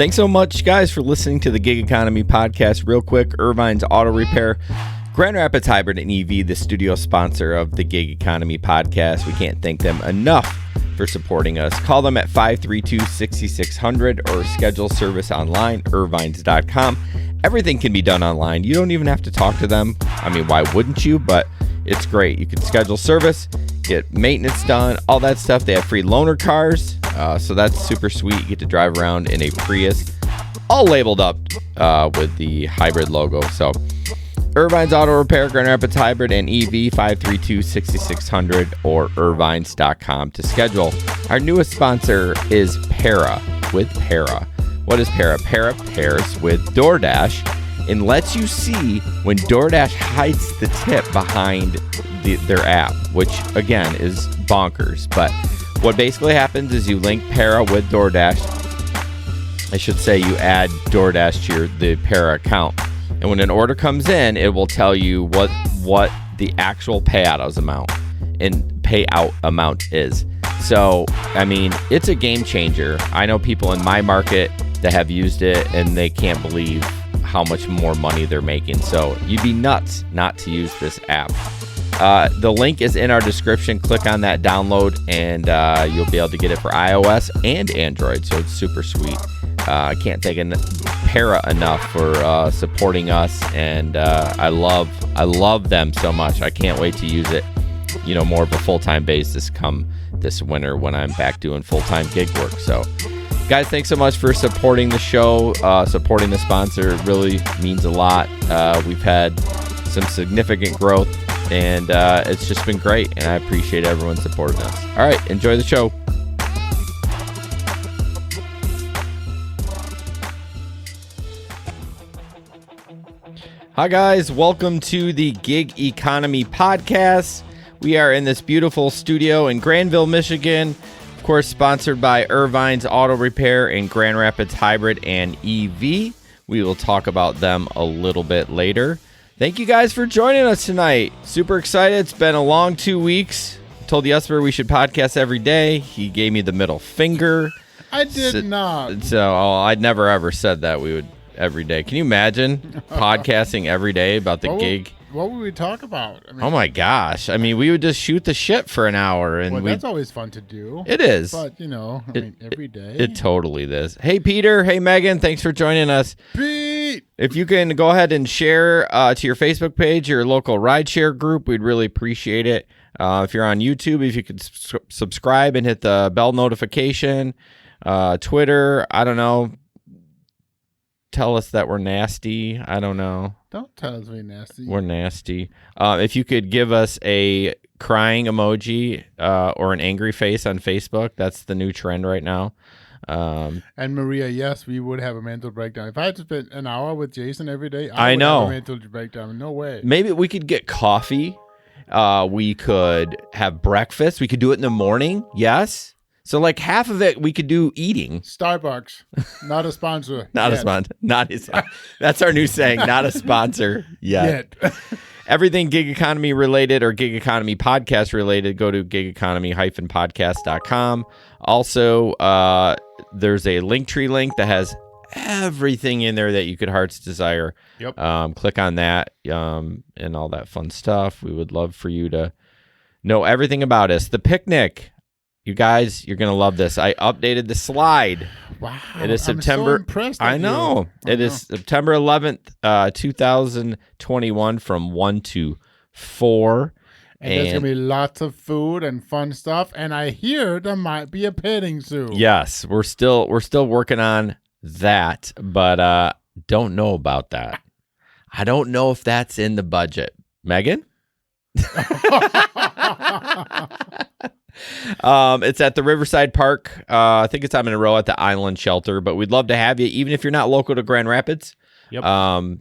Thanks so much, guys, for listening to the Gig Economy Podcast. Real quick, Irvine's Auto Repair, Grand Rapids Hybrid and EV, the studio sponsor of the Gig Economy Podcast. We can't thank them enough for supporting us. Call them at 532-6600 or schedule service online, irvines.com. Everything can be done online. You don't even have to talk to them. I mean, why wouldn't you? But it's great. You can schedule service, get maintenance done, all that stuff. They have free loaner cars, so that's super sweet. You get to drive around in a Prius, all labeled up with the hybrid logo. So Irvine's Auto Repair, Grand Rapids Hybrid and EV, 532-6600 or irvines.com to schedule. Our newest sponsor is Para with Para. What is Para? Para pairs with Doordash and lets you see when Doordash hides the tip behind their app, which again is bonkers. But what basically happens is you link Para with Doordash. I should say you add Doordash to the Para account. And when an order comes in, it will tell you what the actual payout amount is. So, I mean, it's a game changer. I know people in my market that have used it, and they can't believe how much more money they're making. So you'd be nuts not to use this app. The link is in our description. Click on that download, and you'll be able to get it for iOS and Android. So it's super sweet. I can't thank Para enough for supporting us, and I love them so much. I can't wait to use it, more of a full-time basis come this winter when I'm back doing full-time gig work. So, guys, thanks so much for supporting the show, supporting the sponsor. It really means a lot. We've had some significant growth, and it's just been great, and I appreciate everyone supporting us. All right, enjoy the show. Hi, guys. Welcome to the Gig Economy Podcast. We are in this beautiful studio in Granville, Michigan. Of course, sponsored by Irvine's Auto Repair and Grand Rapids Hybrid and EV. We will talk about them a little bit later. Thank you guys for joining us tonight. Super excited. It's been a long 2 weeks. I told Jesper we should podcast every day. He gave me the middle finger. I did not. So I'd never ever said that we would every day. Can you imagine podcasting every day about the gig? What would we talk about? I mean, oh my gosh. I mean, we would just shoot the shit for an hour. And that's always fun to do. It is. But, every day. It totally is. Hey, Peter. Hey, Megan. Thanks for joining us. Pete! If you can go ahead and share to your Facebook page, your local rideshare group, we'd really appreciate it. If you're on YouTube, if you could subscribe and hit the bell notification. Twitter, I don't know. Tell us that we're nasty. I don't know. Don't tell us we're nasty. We're nasty. If you could give us a crying emoji or an angry face on Facebook, that's the new trend right now. And Maria, yes, we would have a mental breakdown. If I had to spend an hour with Jason every day, I would know. have a mental breakdown. No way. Maybe we could get coffee. We could have breakfast. We could do it in the morning. Yes. So like half of it we could do eating. Starbucks, not a sponsor. Not a sponsor. That's our new saying. Not a sponsor yet. Everything gig economy related or gig economy podcast related, go to gigeconomy-podcast.com. Also, there's a Linktree link that has everything in there that you could heart's desire. Yep. Click on that and all that fun stuff. We would love for you to know everything about us. The picnic. You guys, you're going to love this. I updated the slide. Wow. It is September. I'm so impressed. I know. It is September 11th, 2021 from 1 to 4. And there's going to be lots of food and fun stuff. And I hear there might be a petting zoo. Yes, we're still working on that, but don't know about that. I don't know if that's in the budget. Megan? It's at the Riverside Park. I think it's on Monroe at the Island Shelter, but we'd love to have you, even if you're not local to Grand Rapids. Yep.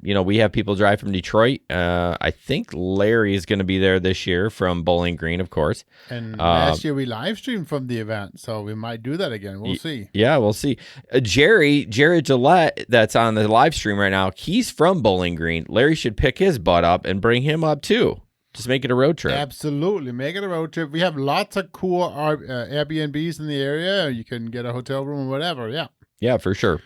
We have people drive from Detroit. I think Larry is going to be there this year from Bowling Green, of course. And last year we live streamed from the event, so we might do that again. We'll see. Yeah, we'll see. Jerry Gillette, that's on the live stream right now, he's from Bowling Green. Larry should pick his butt up and bring him up too. Just make it a road trip. Absolutely. Make it a road trip. We have lots of cool Airbnbs in the area. You can get a hotel room or whatever. Yeah. Yeah, for sure.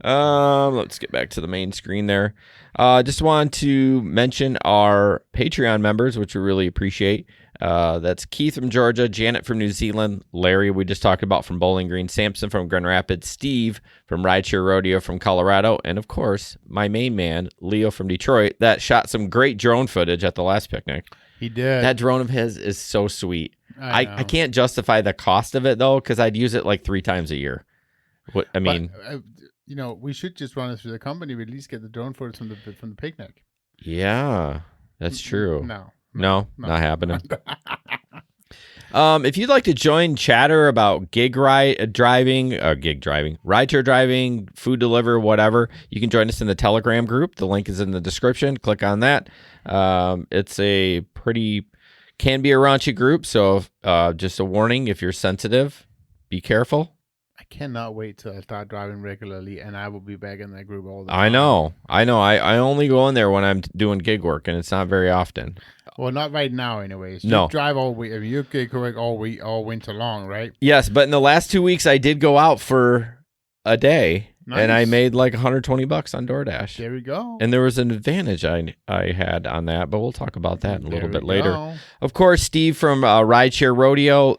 Let's get back to the main screen there. Just want to mention our Patreon members, which we really appreciate. That's Keith from Georgia, Janet from New Zealand, Larry we just talked about from Bowling Green, Samson from Grand Rapids, Steve from Rideshare Rodeo from Colorado, and of course, my main man, Leo from Detroit, that shot some great drone footage at the last picnic. He did. That drone of his is so sweet. I can't justify the cost of it, though, because I'd use it like 3 times a year. What I mean... we should just run it through the company. We at least get the drone footage from the picnic. Yeah, that's true. No, not happening. If you'd like to join chatter about rideshare driving, food delivery, whatever, you can join us in the Telegram group. The link is in the description. Click on that. It's can be a raunchy group, so just a warning, if you're sensitive, be careful. I cannot wait till I start driving regularly, and I will be back in that group all the time. I know. I only go in there when I'm doing gig work, and it's not very often. Well, not right now, anyways. No. You drive all week. I mean, you gig work all winter long, right? Yes, but in the last 2 weeks, I did go out for a day, and I made like $120 on Doordash. There we go. And there was an advantage I had on that, but we'll talk about that in a little bit later. Of course, Steve from Rideshare Rodeo.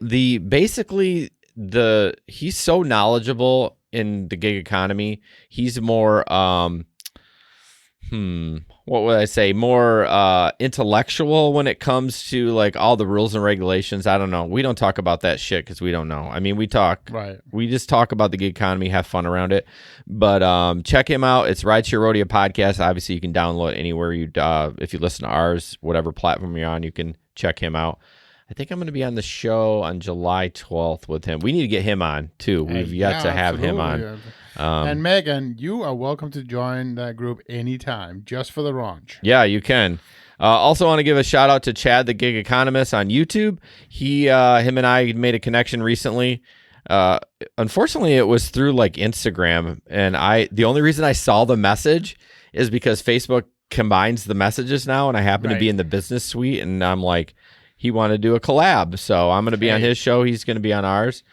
He's so knowledgeable in the gig economy. He's more what would I say? More intellectual when it comes to like all the rules and regulations. I don't know. We don't talk about that shit because we don't know. I mean, we just talk about the gig economy, have fun around it. But check him out. It's Rideshare Rodeo Podcast. Obviously, you can download it anywhere if you listen to ours, whatever platform you're on, you can check him out. I think I'm going to be on the show on July 12th with him. We need to get him on, too. We've yet to have him on. And Megan, you are welcome to join that group anytime, just for the raunch. Yeah, you can. Also want to give a shout out to Chad, the gig economist on YouTube. Him and I made a connection recently. Unfortunately, it was through like Instagram. And the only reason I saw the message is because Facebook combines the messages now. And I happen to be in the business suite. And I'm like, he wanted to do a collab. So I'm going to be on his show. He's going to be on ours.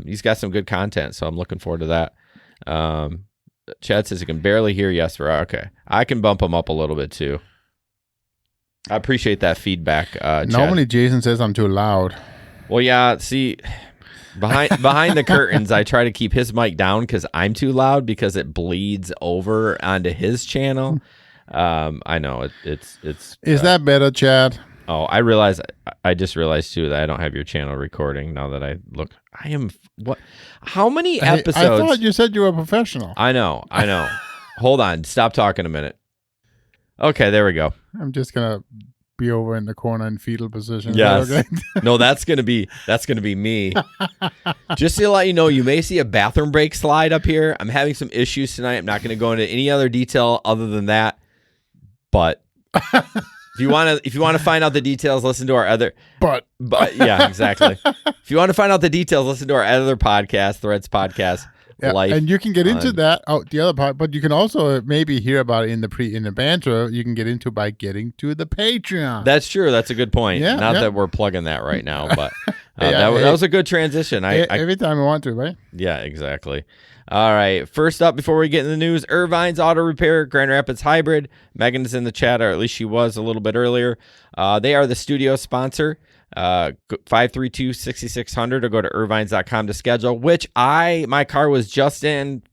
He's got some good content. So I'm looking forward to that. Chad says he can barely hear Jesper. Okay. I can bump him up a little bit too. I appreciate that feedback. Normally Jason says I'm too loud. Well, yeah, see, behind the curtains, I try to keep his mic down because I'm too loud because it bleeds over onto his channel. I know it's. Is that better, Chad? Oh, I just realized too that I don't have your channel recording now that I look. I am what? How many episodes? I thought you said you were a professional. I know. Hold on. Stop talking a minute. Okay, there we go. I'm just gonna be over in the corner in fetal position. Yes. Okay? No, that's gonna be me. Just to let you know, you may see a bathroom break slide up here. I'm having some issues tonight. I'm not gonna go into any other detail other than that. But if you want to find out the details, listen to our other. But yeah, exactly. If you want to find out the details, listen to our other podcast, Threads Podcast Life. And you can get into that. Oh, the other part, but you can also maybe hear about it in the banter. You can get into by getting to the Patreon. That's true. That's a good point. Yeah, Not that we're plugging that right now, but that was a good transition. Every time I want to, right? Yeah, exactly. All right. First up, before we get in the news, Irvine's Auto Repair, Grand Rapids Hybrid. Megan's in the chat, or at least she was a little bit earlier. They are the studio sponsor. 532-6600 or go to irvines.com to schedule, which my car was just in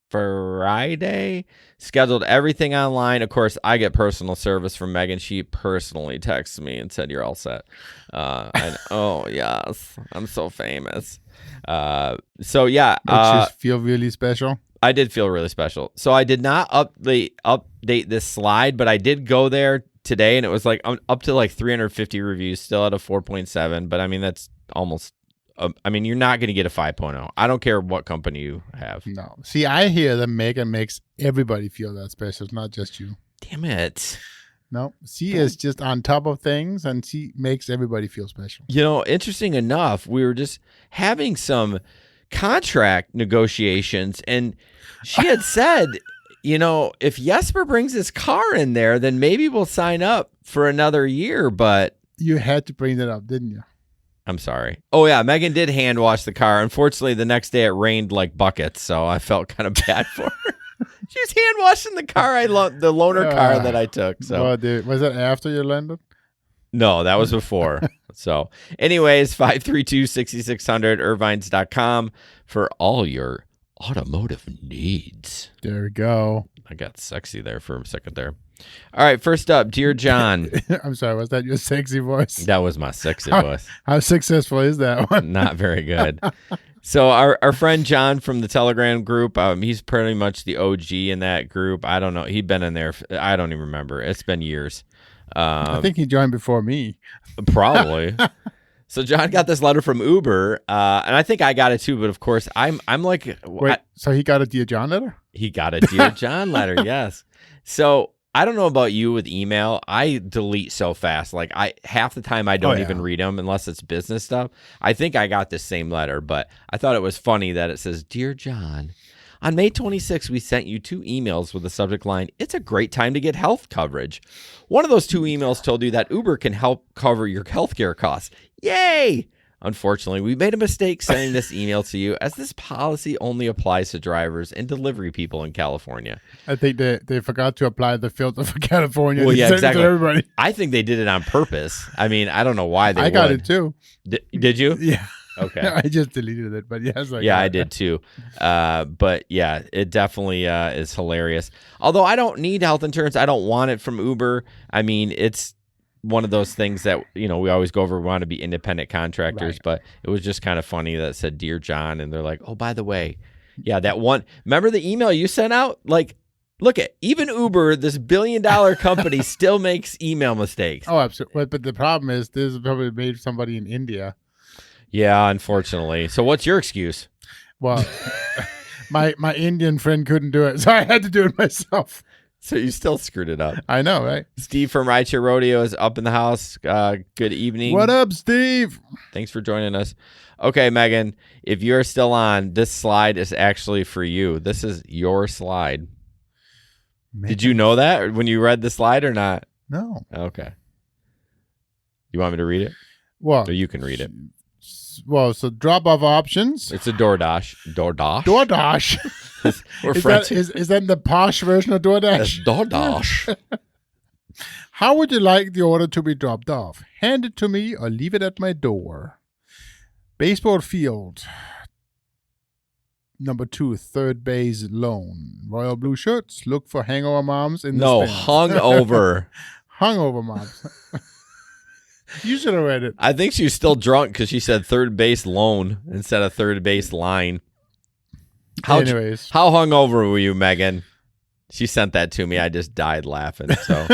Friday, scheduled everything online. Of course, I get personal service from Megan. She personally texted me and said, "You're all set." And oh yes, I'm so famous. So yeah, it just feel really special. I did feel really special. So I did not update this slide, but I did go there today, and it was like up to like 350 reviews, still at a 4.7. But I mean, that's almost. You're not going to get a 5.0. I don't care what company you have. No. See, I hear that Megan makes everybody feel that special, not just you. Damn it. No, she is just on top of things, and she makes everybody feel special. You know, interesting enough, we were just having some contract negotiations, and she had said, if Jesper brings his car in there, then maybe we'll sign up for another year. But you had to bring that up, didn't you? I'm sorry. Oh, yeah. Megan did hand wash the car. Unfortunately, the next day it rained like buckets, so I felt kind of bad for her. She was hand washing the car. The loaner car that I took. So, well, dude, was it after you landed? No, that was before. So, anyways, 532-6600 irvines.com for all your automotive needs. There we go. I got sexy there for a second there. All right, first up, Dear John. I'm sorry, was that your sexy voice? That was my sexy voice. How successful is that one? Not very good. So our friend John from the Telegram group, he's pretty much the OG in that group. I don't know. He'd been in there. I don't even remember. It's been years. I think he joined before me. Probably. So John got this letter from Uber, and I think I got it too. But of course, I'm like, wait. So he got a Dear John letter? He got a Dear John letter. Yes. So I don't know about you with email. I delete so fast. Like half the time I don't even read them unless it's business stuff. I think I got this same letter, but I thought it was funny that it says, Dear John, on May 26th, we sent you 2 emails with the subject line, it's a great time to get health coverage. One of those 2 emails told you that Uber can help cover your healthcare costs. Yay! Unfortunately, we made a mistake sending this email to you as this policy only applies to drivers and delivery people in California. I think they forgot to apply the filter for California. Well, yeah, exactly. exactly. To everybody. I think they did it on purpose. I mean, I don't know why they I got it too. Did you? Yeah. Okay. I just deleted it, but yes. I did too. But yeah, it definitely is hilarious. Although I don't need health insurance. I don't want it from Uber. I mean, it's one of those things that, we always go over. We want to be independent contractors, right. But it was just kind of funny that it said, Dear John. And they're like, oh, by the way, yeah, that one. Remember the email you sent out? Like, look at even Uber, this billion-dollar company, still makes email mistakes. Oh, absolutely. But the problem is this is probably made somebody in India. Yeah, unfortunately. So what's your excuse? Well, my Indian friend couldn't do it, so I had to do it myself. So you still screwed it up. I know, right? Steve from Rideshare Rodeo is up in the house. Good evening. What up, Steve? Thanks for joining us. Okay, Megan, if you're still on, this slide is actually for you. This is your slide. Man. Did you know that when you read the slide or not? No. Okay. You want me to read it? Well, or you can read it. Well, so drop-off options. It's a Doordash. Doordash? Doordash. We're French. Is that the posh version of Doordash? That's Doordash. How would you like the order to be dropped off? Hand it to me or leave it at my door. Baseball field. Number 2, third base loan. Royal blue shirts. Look for hangover moms in the stands. Hungover. Hungover moms. You should have read it. I think she was still drunk because she said third base loan instead of third base line. Anyways. How hungover were you, Megan? She sent that to me. I just died laughing. So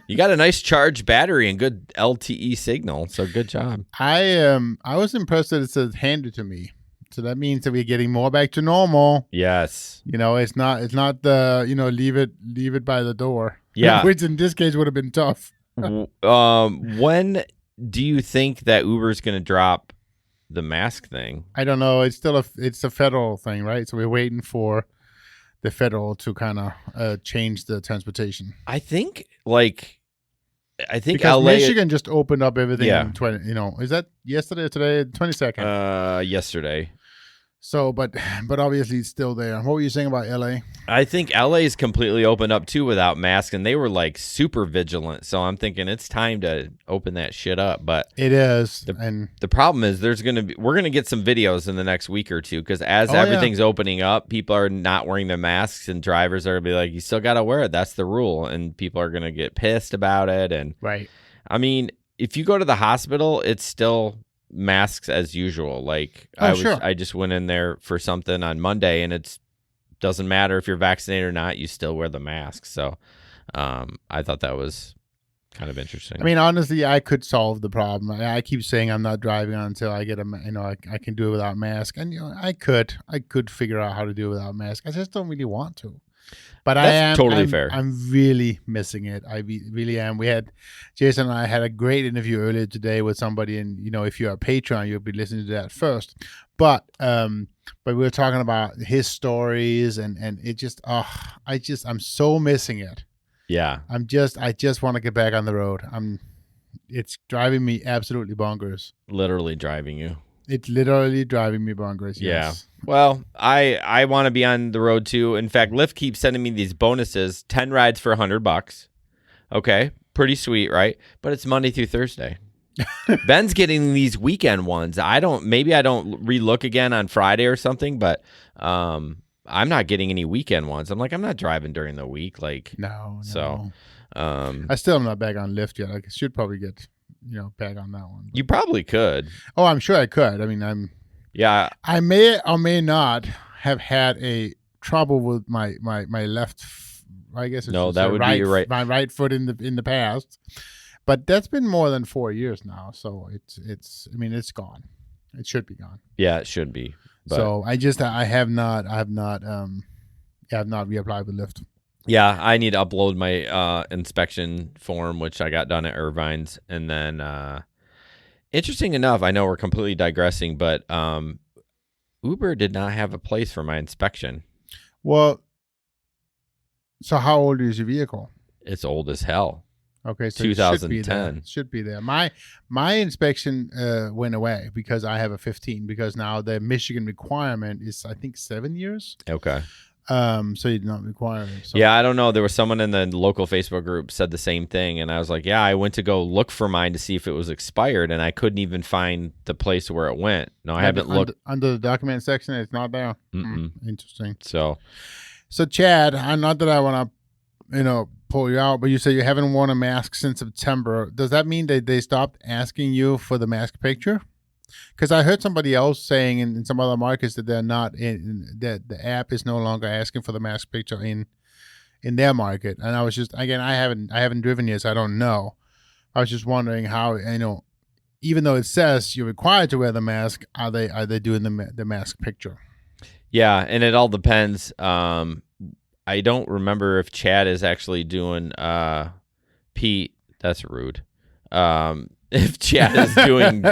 you got a nice charged battery and good LTE signal. So good job. I was impressed that it says hand it to me. So that means that we're getting more back to normal. Yes. It's not the, leave it by the door. Yeah. Which in this case would have been tough. When do you think that Uber's going to drop the mask thing? I don't know. It's still it's a federal thing, right? So we're waiting for the federal to kind of change the transportation. I think because LA, Michigan just opened up everything. Yeah. In 20. Is that yesterday or today? 22nd. Yesterday. So, but obviously it's still there. What were you saying about LA? I think LA is completely opened up too without masks, and they were like super vigilant. So I'm thinking it's time to open that shit up. But it is. The problem is we're gonna get some videos in the next week or two because as everything's opening up, people are not wearing their masks, and drivers are gonna be like, you still gotta wear it. That's the rule, and people are gonna get pissed about it. And right. I mean, if you go to the hospital, it's still masks as usual. Like I just went in there for something on Monday, and it doesn't matter if you're vaccinated or not, you still wear the mask. So I thought that was kind of interesting. I mean, honestly, I could solve the problem. I keep saying I'm not driving until I get I can do it without mask, and I could figure out how to do it without mask. I just don't really want to. But that's totally fair. I'm really missing it. I really am. Jason and I had a great interview earlier today with somebody, and if you're a Patreon, you'll be listening to that first. But we were talking about his stories, and it just I'm so missing it. Yeah. I just want to get back on the road. It's driving me absolutely bonkers. Literally driving you. It's literally driving me bonkers. Yes. Yeah. Well, I want to be on the road too. In fact, Lyft keeps sending me these bonuses, 10 rides for $100. Okay. Pretty sweet, right? But it's Monday through Thursday. Ben's getting these weekend ones. Maybe I don't relook again on Friday or something, but I'm not getting any weekend ones. I'm not driving during the week. No. So I still am not back on Lyft yet. I should probably get, back on that one. You probably could. Oh, I'm sure I could. I mean, I may or may not have had a trouble with my left. I guess that would be your my right foot in the past. But that's been more than 4 years now, so it's gone. It should be gone. Yeah, it should be. But. So I have not reapplied with Lyft. Yeah, I need to upload my inspection form, which I got done at Irvine's, and then interesting enough, I know we're completely digressing, but Uber did not have a place for my inspection. Well, so how old is your vehicle? It's old as hell. Okay, so 2010 should be there. My inspection went away because I have a 15. Because now the Michigan requirement is, I think, 7 years. Okay. So you do not require it. So. Yeah, I don't know. There was someone in the local Facebook group said the same thing, and I was like, yeah, I went to go look for mine to see if it was expired, and I couldn't even find the place where it went. No, I haven't looked under the document section. It's not there. Interesting. So Chad, not that I want to, pull you out, but you say you haven't worn a mask since September. Does that mean that they stopped asking you for the mask picture? Because I heard somebody else saying in some other markets that they're not that the app is no longer asking for the mask picture in their market. And I was just, again, I haven't driven yet, so I don't know. I was just wondering how, even though it says you're required to wear the mask, are they doing the mask picture? Yeah, and it all depends. I don't remember if Chad is actually doing Pete. That's rude. If Chad is doing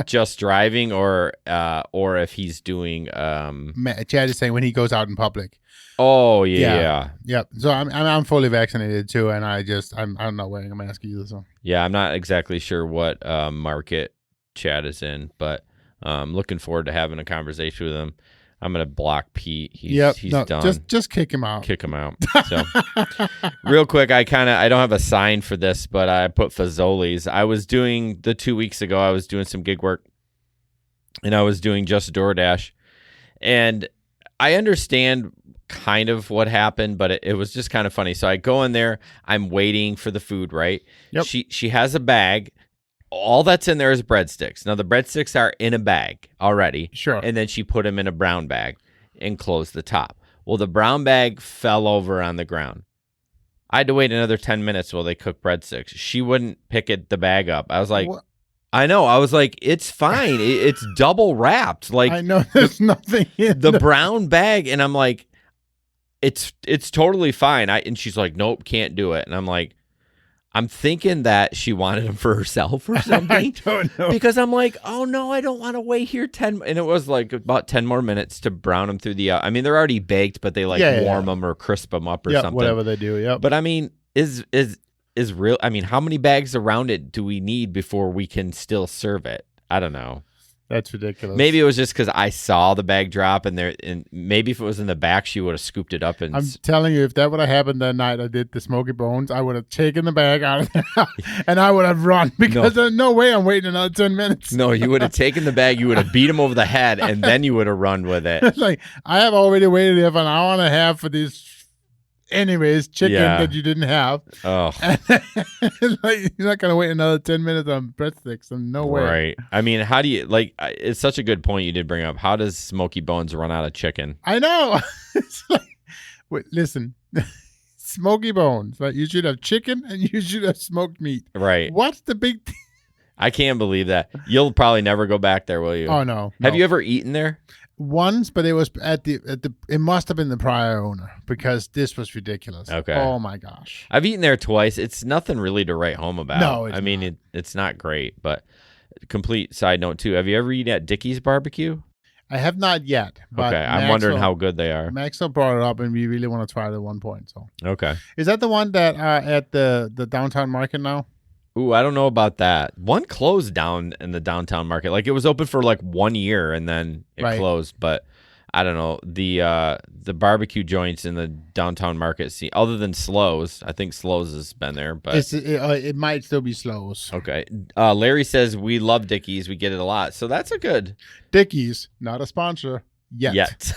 just driving or if he's doing Chad is saying when he goes out in public. Oh yeah. Yep. So I'm fully vaccinated too, and I'm not wearing a mask either. So yeah, I'm not exactly sure what market Chad is in, but looking forward to having a conversation with him. I'm gonna block Pete. He's done. Just kick him out. Kick him out. So, real quick, I don't have a sign for this, but I put Fazoli's. I was doing 2 weeks ago. I was doing some gig work, and I was doing just Doordash, and I understand kind of what happened, but it was just kind of funny. So I go in there. I'm waiting for the food. Right. Yep. She has a bag. All that's in there is breadsticks. Now, the breadsticks are in a bag already. Sure. And then she put them in a brown bag and closed the top. Well, the brown bag fell over on the ground. I had to wait another 10 minutes while they cooked breadsticks. She wouldn't pick the bag up. I was like, what? I know. I was like, it's fine. It's double wrapped. Like, I know there's nothing in the brown bag. And I'm like, it's totally fine. And she's like, nope, can't do it. And I'm like, I'm thinking that she wanted them for herself or something. I don't know. Because I'm like, oh, no, I don't want to wait here 10. And it was like about 10 more minutes to brown them through the I mean, they're already baked, but they warm them or crisp them up or something. Whatever they do, yeah. But I mean, is real. I mean, how many bags around it do we need before we can still serve it? I don't know. That's ridiculous. Maybe it was just because I saw the bag drop, and maybe if it was in the back, she would have scooped it up. And I'm telling you, if that would have happened that night I did the Smoky Bones, I would have taken the bag out of there and I would have run because there's no way I'm waiting another 10 minutes. No, you would have taken the bag, you would have beat him over the head, and then you would have run with it. It's like, I have already waited here for an hour and a half for these chicken that you didn't have. Oh. Like, you're not going to wait another 10 minutes on breadsticks. No way. Right. I mean, how do you, it's such a good point you did bring up. How does Smoky Bones run out of chicken? I know. It's like, wait, listen. Smoky Bones. Like, you should have chicken and you should have smoked meat. Right. What's the big thing? I can't believe that. You'll probably never go back there, will you? Oh, no. Have you ever eaten there? Once, but it was at the it must have been the prior owner because this was ridiculous. Okay. Oh my gosh. I've eaten there twice. It's nothing really to write home about. No, I mean it's not great, but complete side note too. Have you ever eaten at Dickie's Barbecue? I have not yet. But okay, I'm wondering how good they are. Maxwell brought it up, and we really want to try it at one point. So okay, is that the one that at the downtown market now? Ooh, I don't know about that. One closed down in the downtown market. Like, it was open for like 1 year and then it closed. But I don't know. The barbecue joints in the downtown market scene, other than Slows, I think Slows has been there, but it might still be Slows. Okay. Larry says we love Dickies. We get it a lot. So that's a good. Dickies, not a sponsor yet.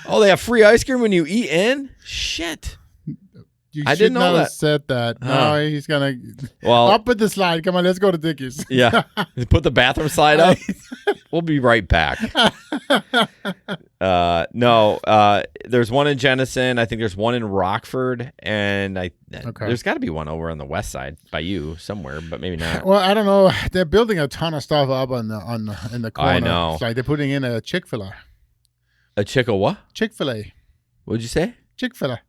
Oh, they have free ice cream when you eat in? Shit. I didn't know that. Said that. No, he's gonna. Well, up with the slide. Come on, let's go to Dickies. Yeah, put the bathroom slide up. We'll be right back. There's one in Jenison. I think there's one in Rockford, and there's got to be one over on the west side by you somewhere, but maybe not. Well, I don't know. They're building a ton of stuff up in the corner. I know. It's like they're putting in a Chick-fil-A. A what? Chick-fil-A. What'd you say? Chick-fil-A.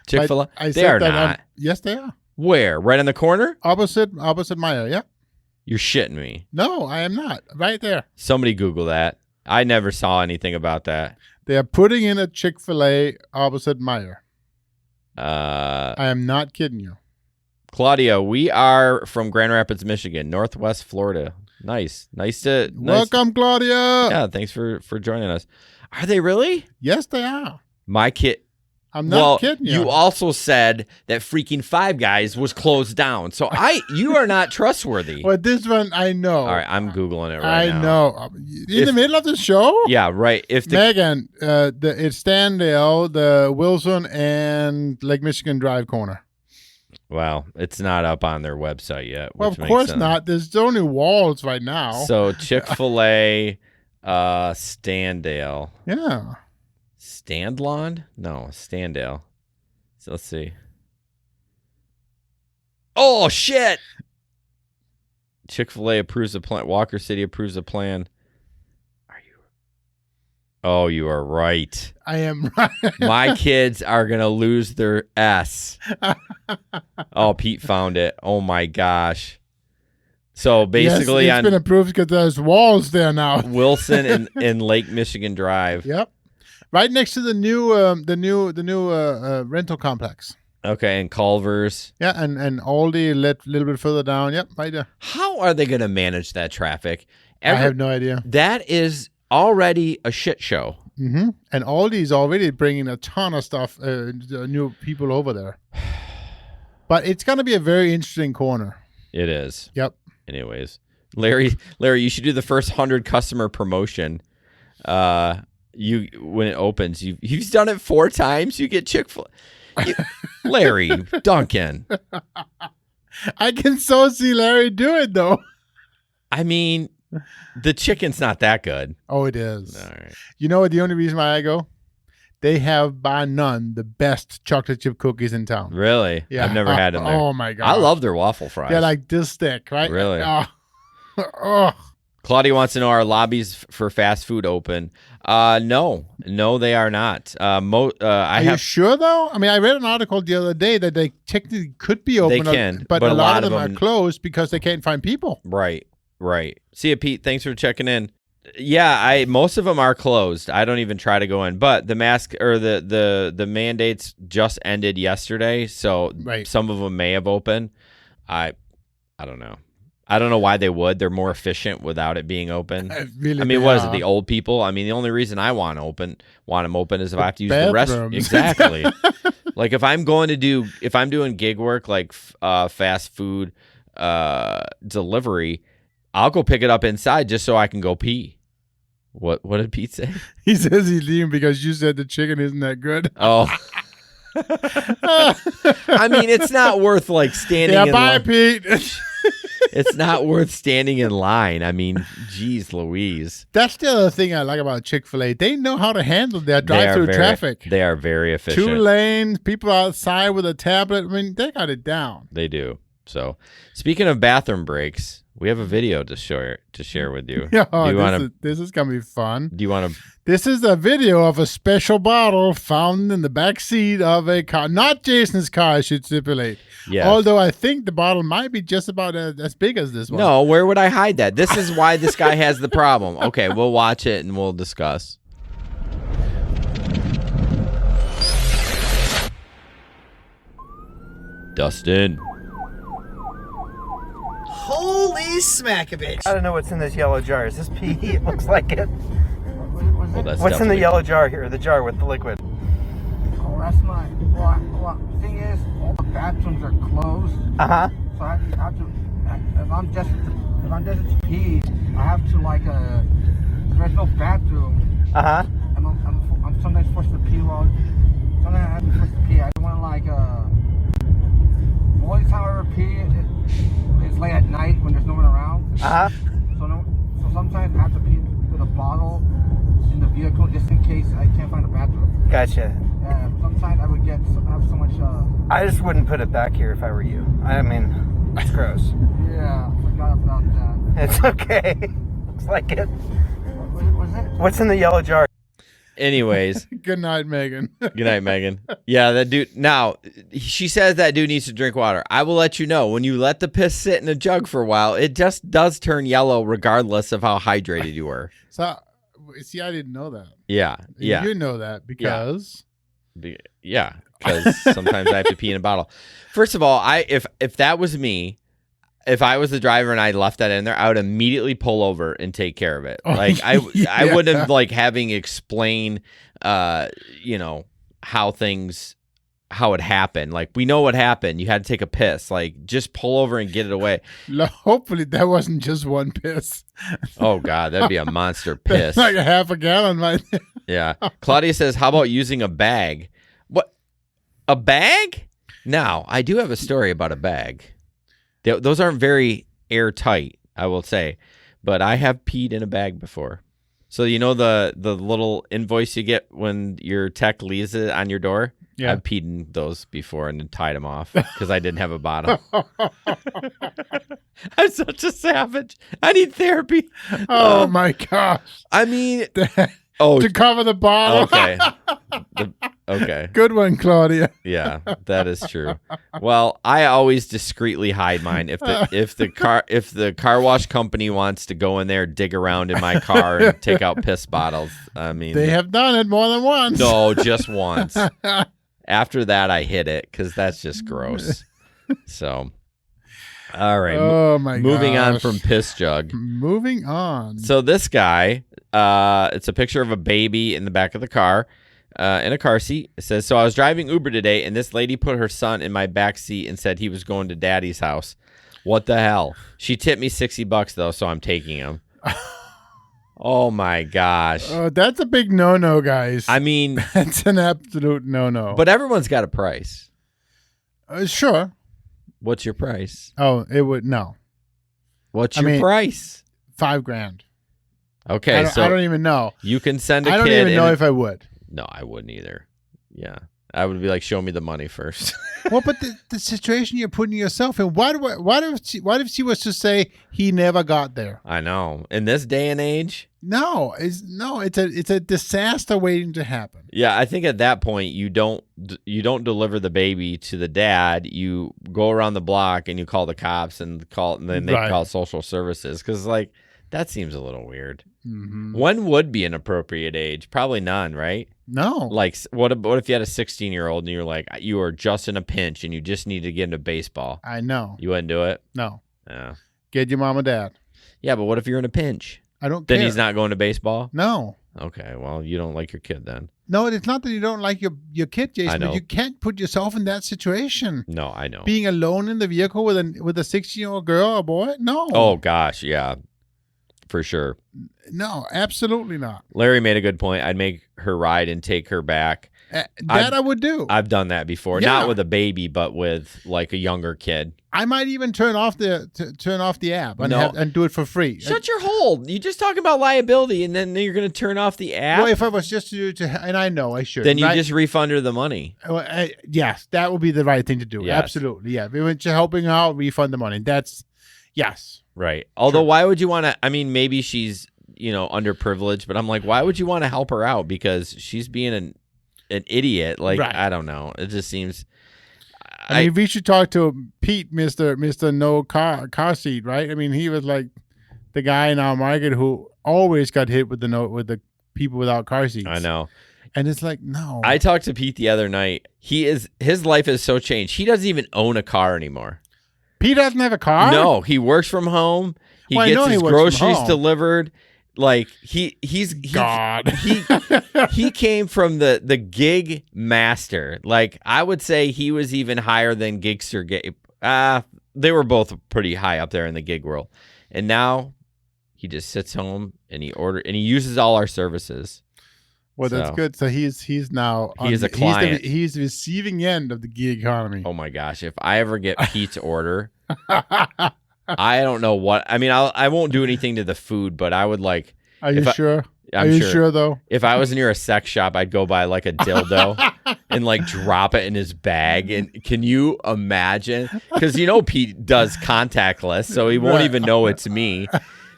Chick-fil-A? They are not. Yes, they are. Where? Right in the corner? Opposite Meijer, yeah. You're shitting me. No, I am not. Right there. Somebody Google that. I never saw anything about that. They are putting in a Chick-fil-A opposite Meijer. I am not kidding you. Claudia, we are from Grand Rapids, Michigan, Northwest Florida. Nice. Welcome, Claudia. Yeah, thanks for joining us. Are they really? Yes, they are. My kid. I'm not kidding you. You also said that freaking Five Guys was closed down. So you are not trustworthy. Well, this one I know. All right, I'm Googling it right now. I know. In the middle of the show? Yeah, right. Megan, it's Standale, the Wilson, and Lake Michigan Drive corner. Well, it's not up on their website yet. Well, of course not. There's only walls right now. So Chick-fil-A, Standale. Yeah. Standlawn? No, Standale. So let's see. Oh, shit! Chick-fil-A approves a plan. Walker City approves a plan. Oh, you are right. I am right. My kids are going to lose their S. Oh, Pete found it. Oh, my gosh. So basically, it's been approved because there's walls there now. Wilson and Lake Michigan Drive. Yep. Right next to the new rental complex. Okay, and Culver's. Yeah, and Aldi a little bit further down. Yep, right there. How are they going to manage that traffic? I have no idea. That is already a shit show. Mm-hmm. And Aldi is already bringing a ton of stuff, new people over there. But it's going to be a very interesting corner. It is. Yep. Anyways, Larry, you should do the first 100 customer promotion. When it opens, you've done it 4 times. You get Chick-fil-A. Larry, Duncan. I can so see Larry do it though. I mean, the chicken's not that good. Oh, it is. All right. You know what? The only reason why I go, they have by none the best chocolate chip cookies in town. Really? Yeah. I've never had them there. Oh my god! I love their waffle fries. They're like this thick, right? Really? Oh. Claudia wants to know, are lobbies for fast food open? No, they are not. Are you sure though? I mean, I read an article the other day that they technically could be open. They can, but a lot of them are closed because they can't find people. Right. See you, Pete. Thanks for checking in. Yeah, most of them are closed. I don't even try to go in. But the mask or the mandates just ended yesterday, so some of them may have opened. I don't know. I don't know why they would. They're more efficient without it being open. What is it? The old people? I mean, the only reason I want them open is if I have to use the restroom. Exactly. Like if I'm doing gig work, like fast food delivery, I'll go pick it up inside just so I can go pee. What did Pete say? He says he's leaving because you said the chicken isn't that good. Oh. I mean, it's not worth like standing in bye, line. Pete. It's not worth standing in line. I mean, geez Louise. That's the other thing I like about Chick-fil-A. They know how to handle their drive-through traffic. They are very efficient. 2 lanes, people outside with a tablet. I mean, they got it down. They do. So, speaking of bathroom breaks, we have a video to share with you. This is gonna be fun. Do you want to? This is a video of a special bottle found in the back seat of a car, not Jason's car. I should stipulate. Yeah. Although I think the bottle might be just about as big as this one. No, where would I hide that? This is why this guy has the problem. Okay, we'll watch it and we'll discuss. Dustin, smack a bitch. I don't know what's in this yellow jar. Is this pee? It looks like it. Well, that's What's in the definitely- yellow jar here? The jar with the liquid. Oh, that's my. Well, the thing is, all the bathrooms are closed, Uh-huh. so I have to. If I'm desperate to pee, I have to there's no bathroom. Uh-huh. I'm sometimes forced to pee while. Sometimes I'm forced to pee. I don't want the only time I ever pee is late at night when there's no one around. Uh-huh. So sometimes I have to pee with a bottle in the vehicle just in case I can't find a bathroom. Gotcha. Sometimes I would have so much. I just wouldn't put it back here if I were you. I mean, it's gross. Yeah, I forgot about that. It's okay. Looks like it. What was it? What's in the yellow jar? Anyways, Good night, Megan. good night, Megan. Yeah, that dude. Now, she says that dude needs to drink water. I will let you know, when you let the piss sit in a jug for a while, it just does turn yellow regardless of how hydrated you were. So, see, I didn't know that. Yeah. Yeah. You know that because. Yeah, because sometimes I have to pee in a bottle. First of all, if that was me, if I was the driver and I left that in there, I would immediately pull over and take care of it. Like I wouldn't having explain, how it happened. Like, we know what happened. You had to take a piss. Like, just pull over and get it away. Hopefully, that wasn't just one piss. Oh God, that'd be a monster piss. Like a half a gallon, right there. Yeah. Claudia says, how about using a bag? What? A bag? Now, I do have a story about a bag. Those aren't very airtight, I will say. But I have peed in a bag before. So you know the little invoice you get when your tech leaves it on your door? Yeah. I've peed in those before and then tied them off because I didn't have a bottle. I'm such a savage. I need therapy. Oh my gosh. I mean... Oh, to cover the bottle. Okay. Okay. Good one, Claudia. Yeah, that is true. Well, I always discreetly hide mine. If the car wash company wants to go in there, dig around in my car and take out piss bottles, I mean, they have done it more than once. No, just once. After that, I hid it because that's just gross. So, all right. Oh my god. Moving on from piss jug. Moving on. So this guy, it's a picture of a baby in the back of the car, in a car seat. It says, so I was driving Uber today, and this lady put her son in my back seat and said he was going to daddy's house. What the hell? She tipped me $60 though, so I'm taking him. Oh my gosh. That's a big no-no, guys. I mean, that's an absolute no-no. But everyone's got a price. Sure. What's your price? Oh, it would no. What's your price? $5,000. Okay, I don't even know. You can send a kid. I don't even know if I would. No, I wouldn't either. Yeah, I would be like, show me the money first. Well, but the situation you're putting yourself in. What if she was to say he never got there? I know. In this day and age. No, it's a disaster waiting to happen. Yeah, I think at that point you don't deliver the baby to the dad. You go around the block and you call the cops and then they call social services because like that seems a little weird. Mm-hmm. When would be an appropriate age? Probably none, right? No. Like what if you had a 16-year-old and you're like you are just in a pinch and you just need to get into baseball? I know. You wouldn't do it? No. Yeah. Get your mom and dad. Yeah, but what if you're in a pinch? I don't care. Then he's not going to baseball? No. Okay, well, you don't like your kid then. No, it's not that you don't like your kid, Jason, but you can't put yourself in that situation. No, I know. Being alone in the vehicle with a 16-year-old girl or boy? No. Oh, gosh, yeah. For sure. No, absolutely not. Larry made a good point. I'd make her ride and take her back. I would do. I've done that before. Yeah. Not with a baby, but with like a younger kid. I might even turn off the app and do it for free. Shut your hole. You just talk about liability, and then you're going to turn off the app. Well, if I was just and I know I should. Then you just refund her the money. Well, yes, that would be the right thing to do. Yes. Absolutely. Yeah. If you're helping out, refund the money. That's yes. Right. Although, why would you want to? I mean, maybe she's underprivileged, but I'm like, why would you want to help her out? Because she's being an idiot. Like, I don't know. It just seems. I mean, we should talk to Pete, Mr. No car seat, right? I mean, he was like the guy in our market who always got hit with the people without car seats. I know. And it's like, no. I talked to Pete the other night. His life is so changed. He doesn't even own a car anymore. Pete doesn't have a car? No, he works from home. He Well, I know gets he his works from groceries home. delivered. Like he's God. he came from the gig master. Like I would say he was even higher than Gigster Gabe. They were both pretty high up there in the gig world. And now he just sits home and he uses all our services. Well, that's So, good. So he's now He is a client. He's the receiving end of the gig economy. Oh my gosh, if I ever get Pete's order, I don't know what. I mean, I won't do anything to the food, but I would like. Are you sure? I'm Are you sure. sure though? If I was near a sex shop, I'd go buy like a dildo and like drop it in his bag. And can you imagine? Because Pete does contactless, so he won't even know it's me.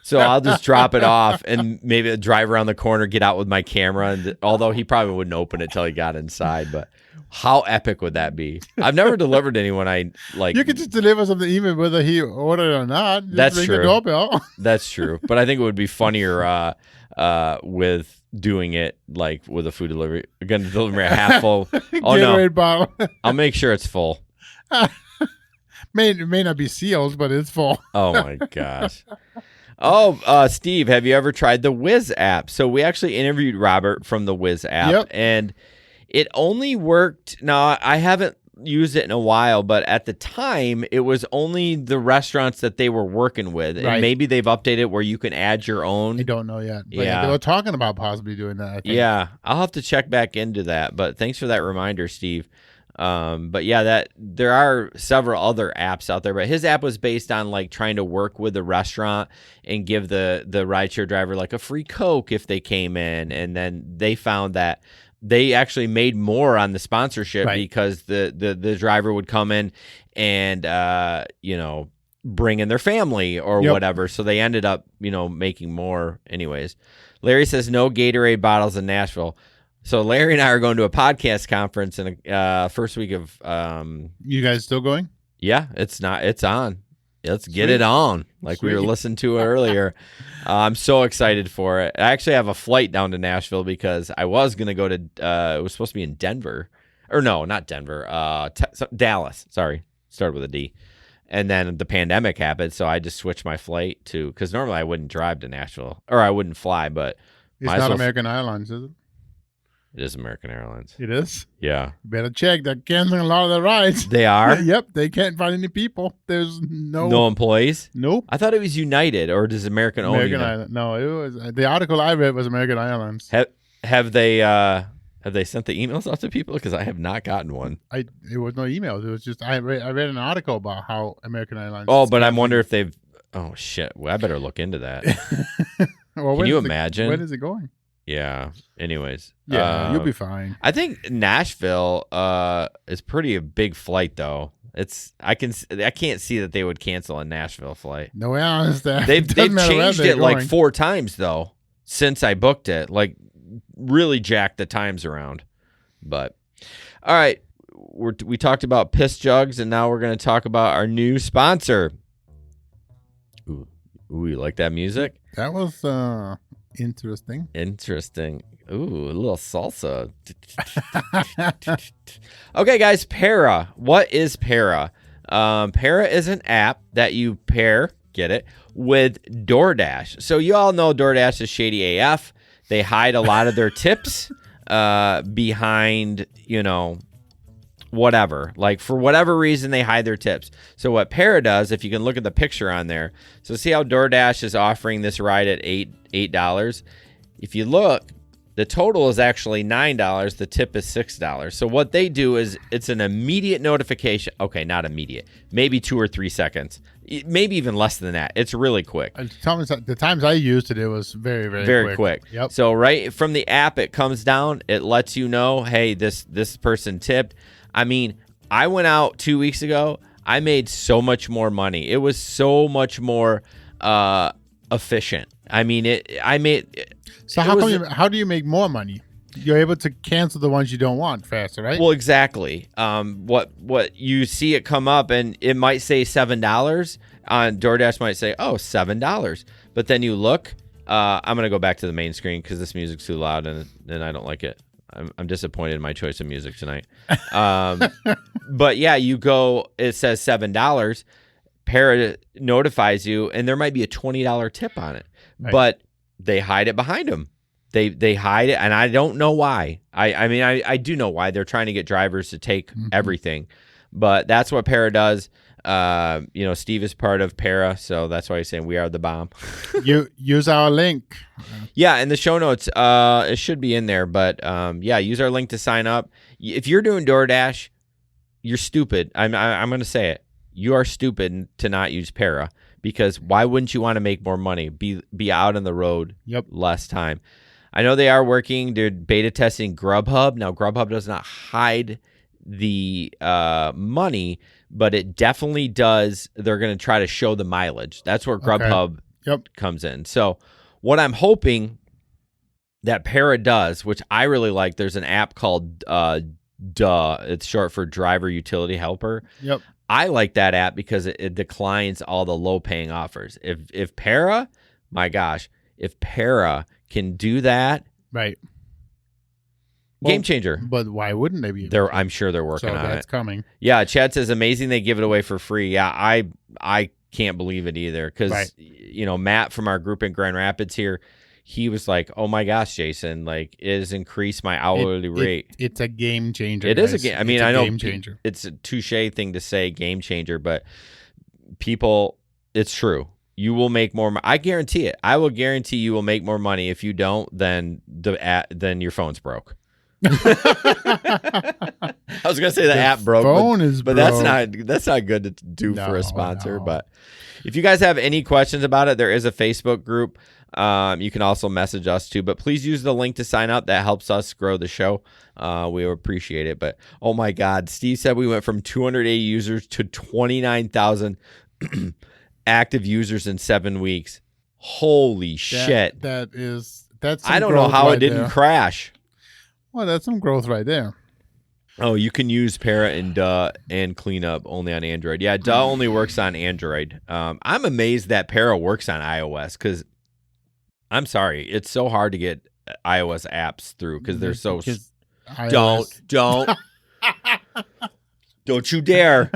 So I'll just drop it off and maybe drive around the corner, get out with my camera. And although he probably wouldn't open it till he got inside, but how epic would that be? I've never delivered anyone I like. You could just deliver something even whether he ordered or not. Just That's ring true. the doorbell. That's true. But I think it would be funnier with doing it like with a food delivery. You're going to deliver me a half full. Oh, Gatorade no. bottle. I'll make sure it's full. may not be sealed, but it's full. Oh, my gosh. Oh, Steve, have you ever tried the Wiz app? So we actually interviewed Robert from the Wiz app, Yep. and it only worked. Now, I haven't used it in a while, but at the time, it was only the restaurants that they were working with. And Right. maybe they've updated where you can add your own. I don't know yet. But Yeah. they were talking about possibly doing that. I think. Yeah, I'll have to check back into that. But thanks for that reminder, Steve. But yeah, that there are several other apps out there, but his app was based on like trying to work with the restaurant and give the rideshare driver like a free Coke if they came in, and then they found that they actually made more on the sponsorship Right. because the driver would come in and bring in their family or Yep. whatever. So they ended up making more. Anyways, Larry says no Gatorade bottles in Nashville. So Larry and I are going to a podcast conference in the first week of You guys still going? yeah, it's on. Let's get Sweet. it on. Like we were Sweet. listening to it earlier. I'm so excited for it. I actually have a flight down to Nashville because I was going to go to it was supposed to be in Denver. Or no, not Denver. Dallas. Sorry. Started with a D. And then the pandemic happened, so I just switched my flight to cuz normally I wouldn't drive to Nashville or I wouldn't fly, but It's might as not well- American Airlines, is it? it is American Airlines. It is. Yeah. You better check. They're canceling a lot of the rides. They are? Yep. They can't find any people. There's No employees? Nope. I thought it was United, or does American own American United? Island. No, it was the article I read was American Airlines. Have they sent the emails out to people? Because I have not gotten one. It was no emails. It was just I read an article about how American Airlines. Oh, is but I canceling. wonder if they've. Oh shit! Well, I better look into that. Well, Can you is imagine? When is it going? Yeah. Anyways. Yeah, you'll be fine. I think Nashville is pretty a big flight though. I can't see that they would cancel a Nashville flight. No, I understand. They've Doesn't matter where changed they're it like going. 4 times though since I booked it. Like really jacked the times around. But all right, we talked about piss jugs, and now we're going to talk about our new sponsor. Ooh, you like that music? That was interesting. Interesting. Ooh, a little salsa. Okay, guys, Para. What is Para? Para is an app that you pair, get it, with Doordash. So you all know Doordash is shady AF. They hide a lot of their tips behind, whatever. Like for whatever reason, they hide their tips. So what Para does, if you can look at the picture on there, so see how DoorDash is offering this ride at $8. If you look, the total is actually $9. The tip is $6. So what they do is it's an immediate notification. Okay, not immediate. Maybe 2 or 3 seconds. Maybe even less than that. It's really quick. The times I used it, it was very, very, Very quick. Yep. So right from the app, it comes down. It lets you know, hey, this person tipped. I mean, I went out 2 weeks ago. I made so much more money. It was so much more efficient. I mean, So how do you make more money? You're able to cancel the ones you don't want faster, right? Well, exactly. What you see it come up, and it might say $7 on DoorDash. Might say, oh, $7, but then you look. I'm gonna go back to the main screen because this music's too loud and I don't like it. I'm disappointed in my choice of music tonight. But yeah, you go. It says $7. Para notifies you, and there might be a $20 tip on it, but they hide it behind them. They hide it, and I don't know why. I do know why. They're trying to get drivers to take everything, but that's what Para does. Steve is part of Para, so that's why he's saying we are the bomb. You use our link. Yeah, in the show notes, it should be in there. But use our link to sign up. If you're doing DoorDash, you're stupid. I'm going to say it. You are stupid to not use Para, because why wouldn't you want to make more money? Be out on the road less time. I know they are working. They're beta testing Grubhub. Now, Grubhub does not hide the money, but it definitely does. They're going to try to show the mileage. That's where Grubhub comes in. So what I'm hoping that Para does, which I really like, there's an app called it's short for Driver Utility Helper. Yep. I like that app because it declines all the low paying offers. If Para, my gosh, if Para can do that, right. Game changer. But why wouldn't they be? I'm sure they're working on it. So that's coming. Yeah, Chad says amazing they give it away for free. Yeah, I can't believe it either, because Matt from our group in Grand Rapids here, he was like, "Oh my gosh, Jason, like it has increased my hourly rate." It's a game changer. It is a game. I mean, I know game changer. It's a touche thing to say, game changer, but people, it's true. You will make more. I guarantee it. I will guarantee you will make more money. If you don't, then your phone's broke. I was gonna say the app broke, but that's not good to do for a sponsor. No. But if you guys have any questions about it, there is a Facebook group. You can also message us too. But please use the link to sign up. That helps us grow the show. We appreciate it. But oh my God, Steve said we went from 280 users to 29,000 active users in 7 weeks. Holy shit! That's. I don't know how it didn't crash. Well, that's some growth right there. Oh, you can use Para and Cleanup only on Android. Yeah, Duh only works on Android. I'm amazed that Para works on iOS, because I'm sorry, it's so hard to get iOS apps through because they're so. Don't you dare!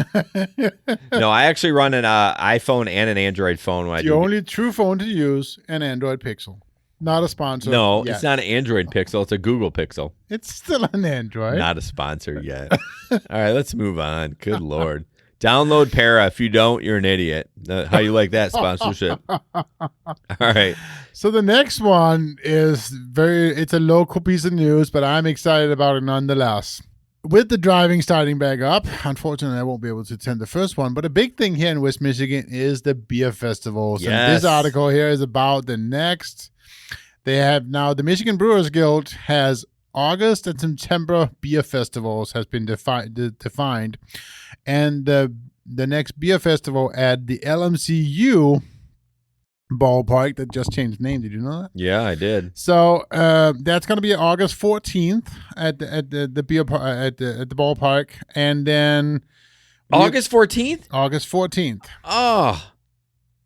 No, I actually run an iPhone and an Android phone. The only true phone to use, an Android Pixel. Not a sponsor. No, yet. It's not an Android Pixel. It's a Google Pixel. It's still an Android. Not a sponsor yet. All right, let's move on. Good Lord. Download Para. If you don't, you're an idiot. How you like that sponsorship? All right. So the next one is it's a local piece of news, but I'm excited about it nonetheless. With the driving starting back up, unfortunately, I won't be able to attend the first one, but a big thing here in West Michigan is the beer festivals. Yes. And this article here is about the next. They have now, the Michigan Brewers Guild has August and September beer festivals has been defined. And the next beer festival at the LMCU ballpark that just changed name. Did you know that? Yeah, I did. So that's going to be August 14th at the beer at the ballpark, and then August 14th. August 14th. Oh,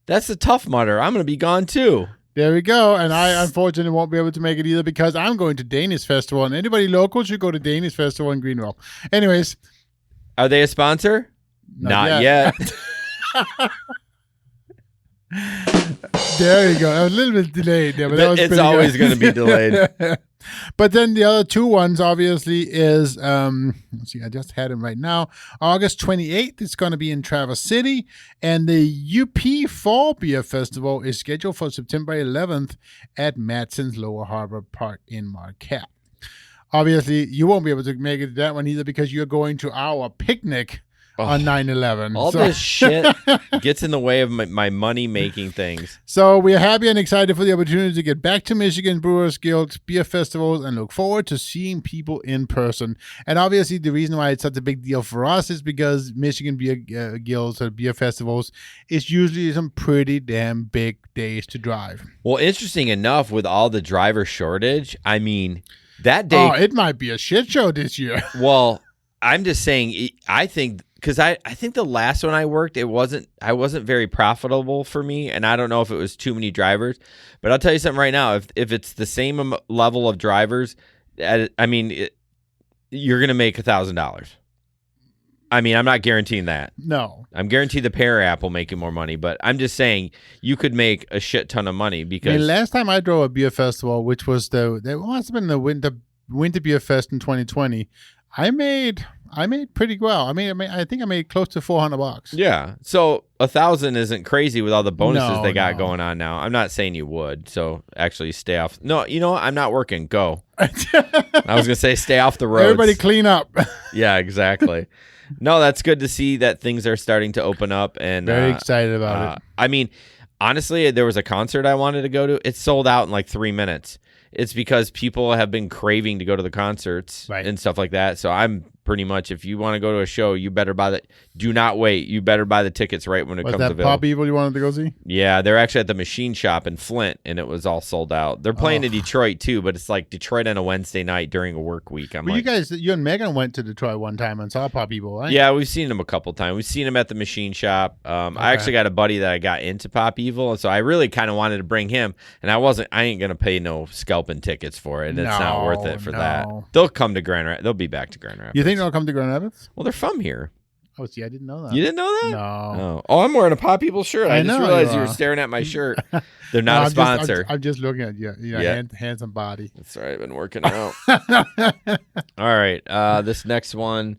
that's a tough mutter. I'm going to be gone too. There we go. And I unfortunately won't be able to make it either because I'm going to Danish Festival, and anybody local should go to Danish Festival in Greenville. Anyways, are they a sponsor? Not yet. There you go. A little bit delayed there, but that was it's always going to be delayed. But then the other two ones obviously is let's see, I just had them right now. August 28th, it's going to be in Traverse City, and the UP Fall Beer Festival is scheduled for September 11th at Matson's Lower Harbor Park in Marquette. Obviously, you won't be able to make it to that one either because you're going to our picnic on 9/11. All this shit gets in the way of my money-making things. So we're happy and excited for the opportunity to get back to Michigan Brewers Guild beer festivals and look forward to seeing people in person. And obviously, the reason why it's such a big deal for us is because Michigan Beer Guilds or beer festivals is usually some pretty damn big days to drive. Well, interesting enough, with all the driver shortage, I mean, that day... Oh, it might be a shit show this year. Well, I'm just saying, I think... Because I think the last one I worked, I wasn't very profitable for me, and I don't know if it was too many drivers. But I'll tell you something right now: if it's the same level of drivers, you're gonna make $1,000. I mean, I'm not guaranteeing that. No. I'm guaranteed the pear app will make you more money, but I'm just saying you could make a shit ton of money because last time I drove a beer festival, which was that must have been the winter beer fest in 2020, I made pretty well. I think I made close to $400. Yeah. So 1,000 isn't crazy with all the bonuses they got No. going on now. I'm not saying you would. So actually stay off. No, you know what? I'm not working. Go. I was going to say stay off the roads. Everybody clean up. Yeah, exactly. No, that's good to see that things are starting to open up. And Very excited about it. I mean, honestly, there was a concert I wanted to go to. It sold out in like 3 minutes. It's because people have been craving to go to the concerts and stuff like that. So I'm pretty much, if you want to go to a show, you better buy do not wait. You better buy the tickets right when it comes available. Was that Pop Evil you wanted to go see? Yeah, they're actually at the Machine Shop in Flint, and it was all sold out. They're playing in Detroit too, but it's like Detroit on a Wednesday night during a work week. You and Megan went to Detroit one time and saw Pop Evil, right? Yeah, we've seen them a couple times. We've seen them at the Machine Shop. I actually got a buddy that I got into Pop Evil, and so I really kind of wanted to bring him, and I ain't gonna pay no scalping tickets for it. It's not worth it for that. They'll come to Grand Rapids. They'll be back to Grand Rapids. You think they'll come to Grand Rapids? Well, they're from here. Oh, see, I didn't know that. You didn't know that? No. Oh, I'm wearing a Pop Evil shirt. I just realized you were are. staring at my shirt. They're not a sponsor. I'm just looking at you. Handsome body. That's right. I've been working out. All right. This next one.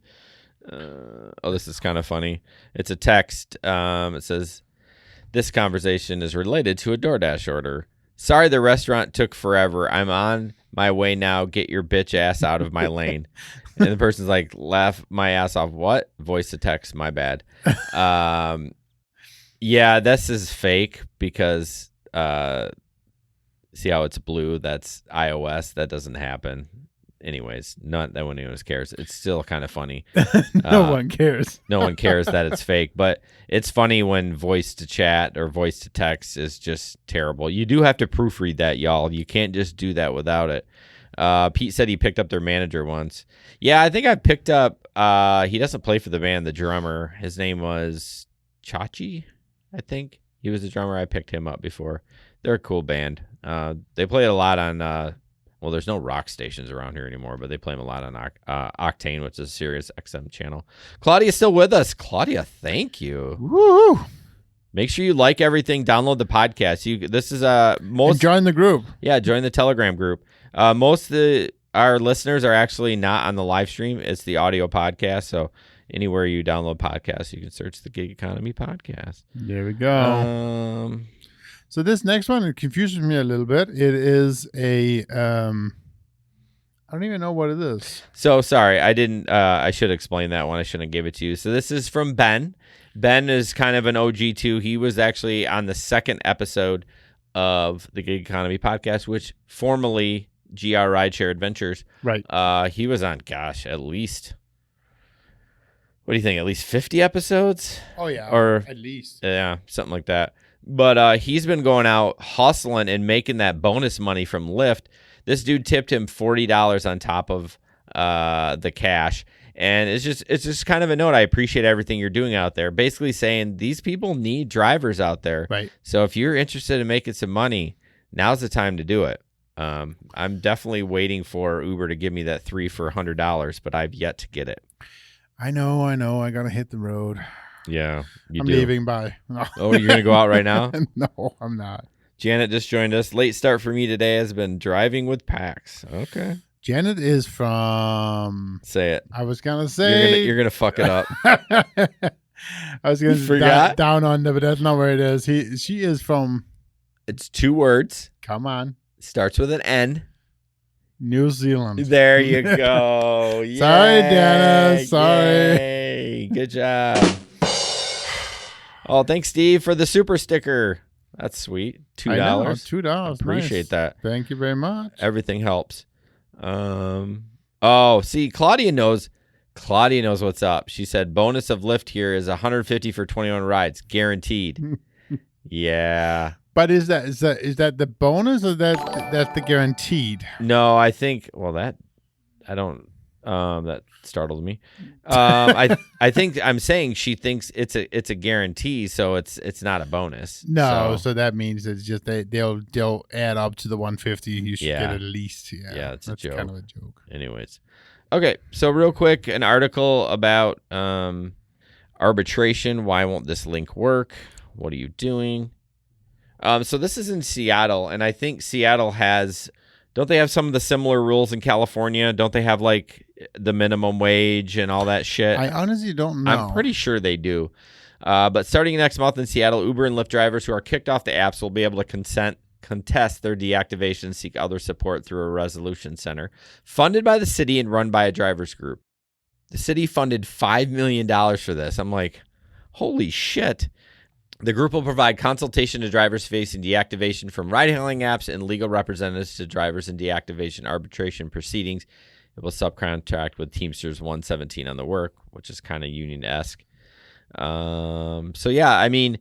This is kind of funny. It's a text. It says, "This conversation is related to a DoorDash order. Sorry the restaurant took forever. I'm on my way now. Get your bitch ass out of my lane." And the person's like, laugh my ass off. What? Voice to text. My bad. Yeah, this is fake because see how it's blue? That's iOS. That doesn't happen. Anyways, not that anyone cares. It's still kind of funny. No one cares. No one cares that it's fake, but it's funny when voice to chat or voice to text is just terrible. You do have to proofread that, y'all. You can't just do that without it. Pete said he picked up their manager once. Yeah, I think I picked up, he doesn't play for the band, the drummer. His name was Chachi, I think. He was the drummer. I picked him up before. They're a cool band. They played a lot on, well, there's no rock stations around here anymore, but they play them a lot on Octane, which is a Sirius XM channel. Claudia's still with us. Claudia, thank you. Woo! Make sure you like everything. Download the podcast. This is most. And join the group. Yeah, join the Telegram group. Most of our listeners are actually not on the live stream. It's the audio podcast. So anywhere you download podcasts, you can search the Gig Economy Podcast. There we go. So this next one, it confuses me a little bit. It is a, I don't even know what it is. So sorry, I didn't. I should explain that one. I shouldn't give it to you. So this is from Ben. Ben is kind of an OG too. He was actually on the second episode of the Gig Economy Podcast, which formerly GR Rideshare Adventures. Right. He was on, at least. What do you think? At least 50 episodes? Oh yeah, or at least. Yeah, something like that. But he's been going out hustling and making that bonus money from Lyft. This dude tipped him $40 on top of the cash. And it's just kind of a note. I appreciate everything you're doing out there. Basically saying these people need drivers out there. Right. So if you're interested in making some money, now's the time to do it. I'm definitely waiting for Uber to give me that 3 for $100, but I've yet to get it. I know. I gotta hit the road. Yeah, I'm leaving. Bye. No. Oh, you're gonna go out right now? No, I'm not. Janet just joined us. Late start for me today has been driving with Pax. Okay. Janet is from. Say it. I was gonna say you're gonna fuck it up. I was gonna forgot down under, but that's not where it is. She is from. It's 2 words. Come on. Starts with an N. New Zealand. There you go. Yay, sorry, Dana. Sorry. Yay. Good job. Oh, thanks, Steve, for the super sticker. That's sweet. $2. $2. Appreciate nice. that. Thank you very much. Everything helps. Oh, see, Claudia knows what's up. She said bonus of Lyft here is $150 for 21 rides, guaranteed. Yeah. But is that the bonus or that's the guaranteed? No, I think that startled me. I think I'm saying she thinks it's a guarantee, so it's not a bonus. No, so that means it's just they'll add up to the 150. You should get at least. Yeah, it's a joke. Kind of a joke. Anyways, Okay, so real quick, an article about arbitration. Why won't this link work? What are you doing? So this is in Seattle, and I think Seattle has, don't they have some of the similar rules in California? Don't they have like the minimum wage and all that shit? I honestly don't know. I'm pretty sure they do. But starting next month in Seattle, Uber and Lyft drivers who are kicked off the apps will be able to contest their deactivation and seek other support through a resolution center funded by the city and run by a drivers group. The city funded $5 million for this. I'm like, holy shit. The group will provide consultation to drivers facing deactivation from ride-hailing apps and legal representatives to drivers in deactivation arbitration proceedings. It will subcontract with Teamsters 117 on the work, which is kind of union-esque. So, yeah, I mean,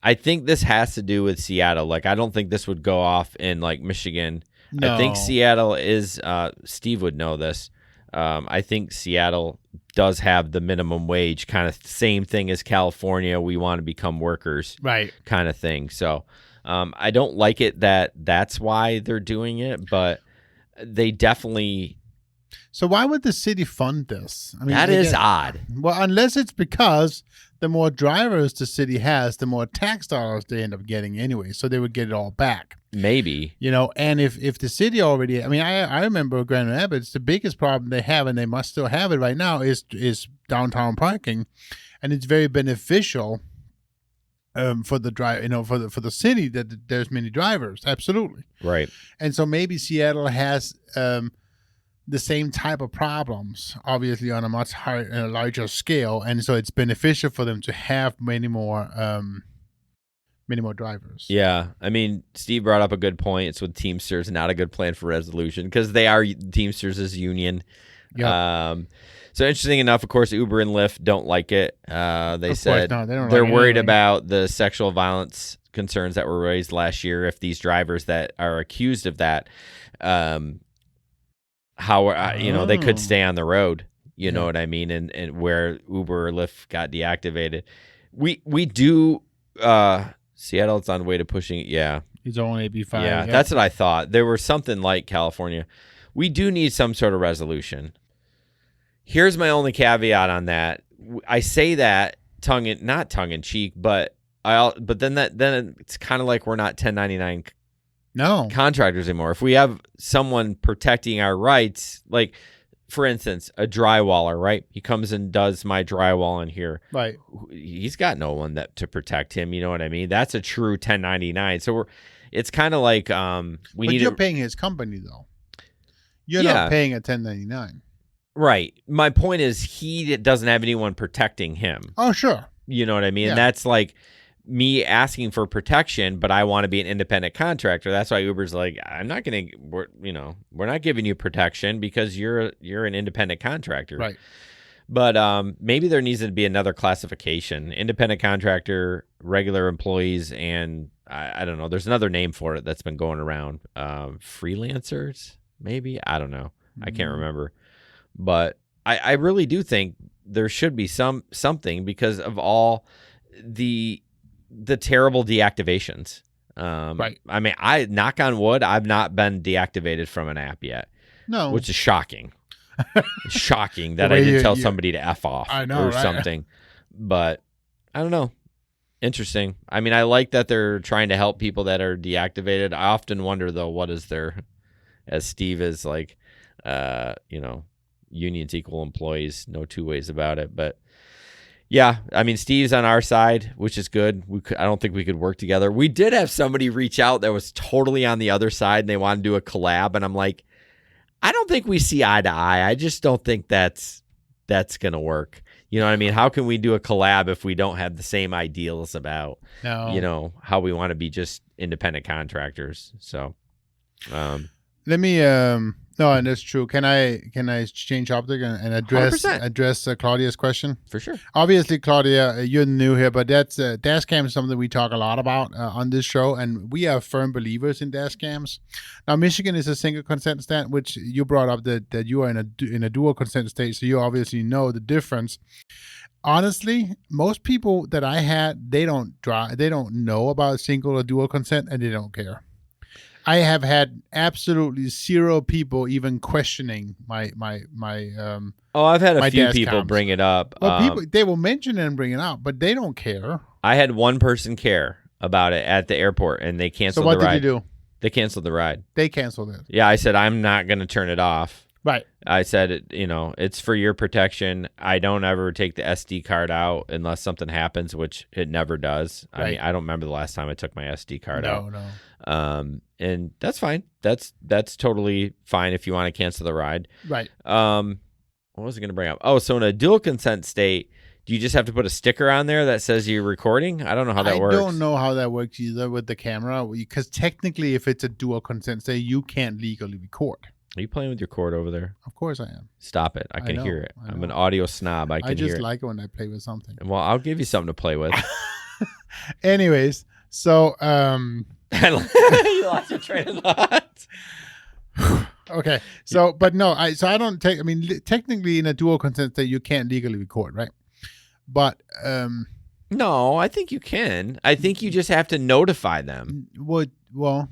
I think this has to do with Seattle. Like, I don't think this would go off in, like, Michigan. No. I think Seattle is Steve would know this. I think Seattle does have the minimum wage, kind of same thing as California. We want to become workers, right? Kind of thing. So I don't like it that's why they're doing it, but they definitely. So why would the city fund this? I mean, that is odd. Well, unless it's because the more drivers the city has, the more tax dollars they end up getting anyway. So they would get it all back. Maybe. You know, and if the city already, I mean, I remember Grand Rapids, the biggest problem they have, and they must still have it right now, is downtown parking. And it's very beneficial for the for the city that there's many drivers. Absolutely. Right. And so maybe Seattle has the same type of problems, obviously on a much higher and a larger scale, and so it's beneficial for them to have many more drivers. Yeah, I mean, Steve brought up a good point. It's with Teamsters, not a good plan for resolution because they are Teamsters' union. Yep. So interesting enough, of course, Uber and Lyft don't like it. They said they're like worried anything about the sexual violence concerns that were raised last year. If these drivers that are accused of that, they could stay on the road. You know what I mean? And where Uber or Lyft got deactivated, we do. Seattle's on the way to pushing it. Yeah, it's only AB5. Yeah, that's what I thought. There was something like California. We do need some sort of resolution. Here's my only caveat on that. I say that not tongue in cheek, but then it's kind of like we're not 1099 contractors anymore. If we have someone protecting our rights, like for instance, a drywaller, right? He comes and does my drywall in here. Right. He's got no one to protect him. You know what I mean? That's a true 1099. So it's kind of like you're paying his company though. You're not paying a 1099. Right. My point is he doesn't have anyone protecting him. Oh, sure. You know what I mean? Yeah. That's like me asking for protection, but I want to be an independent contractor. That's why Uber's like, I'm not going to, we're not giving you protection because you're an independent contractor. Right. But maybe there needs to be another classification: independent contractor, regular employees, and I don't know. There's another name for it that's been going around. Freelancers, maybe. I don't know. I can't remember. But I really do think there should be something because of all the terrible deactivations. Right. I mean, I knock on wood, I've not been deactivated from an app yet. No. Which is shocking. Shocking that I didn't tell somebody to F off or something. But I don't know. Interesting. I mean, I like that they're trying to help people that are deactivated. I often wonder though, what is their, as Steve is like, unions equal employees, no two ways about it. But yeah, I mean, Steve's on our side, which is good. I don't think we could work together. We did have somebody reach out that was totally on the other side and they wanted to do a collab. And I'm like, I don't think we see eye to eye. I just don't think that's going to work. You know what I mean? How can we do a collab if we don't have the same ideals about, how we want to be just independent contractors? So, let me, no, and that's true. Can I change topic and address Claudia's question? For sure. Obviously, Claudia, you're new here, but that's dash cam is something we talk a lot about on this show, and we are firm believers in dash cams. Now, Michigan is a single consent state, which you brought up that you are in a dual consent state, so you obviously know the difference. Honestly, most people that I had, they don't know about single or dual consent, and they don't care. I have had absolutely zero people even questioning my I've had a my few dash people cams. bring it up. Well, people, they will mention it and bring it up, but they don't care. I had one person care about it at the airport, and they canceled So what the ride. did you do? They canceled the ride. They canceled it. Yeah, I said, I'm not going to turn it off. Right. I said, it's for your protection. I don't ever take the SD card out unless something happens, which it never does. Right. I mean, I don't remember the last time I took my SD card out. No. And that's fine. That's totally fine if you want to cancel the ride. Right. What was I going to bring up? Oh, so in a dual consent state, do you just have to put a sticker on there that says you're recording? I don't know how that works. I don't know how that works either with the camera, because technically if it's a dual consent state, you can't legally record. Are you playing with your cord over there? Of course I am. Stop it. I can know, hear it. I I'm know. an audio snob. I can hear it. I just like it when I play with something. Well, I'll give you something to play with. Anyways, so You lost your train of thought. okay. So but no, I don't take, I mean, technically in a dual consent state you can't legally record, right? But No, I think you can. I think you just have to notify them. well,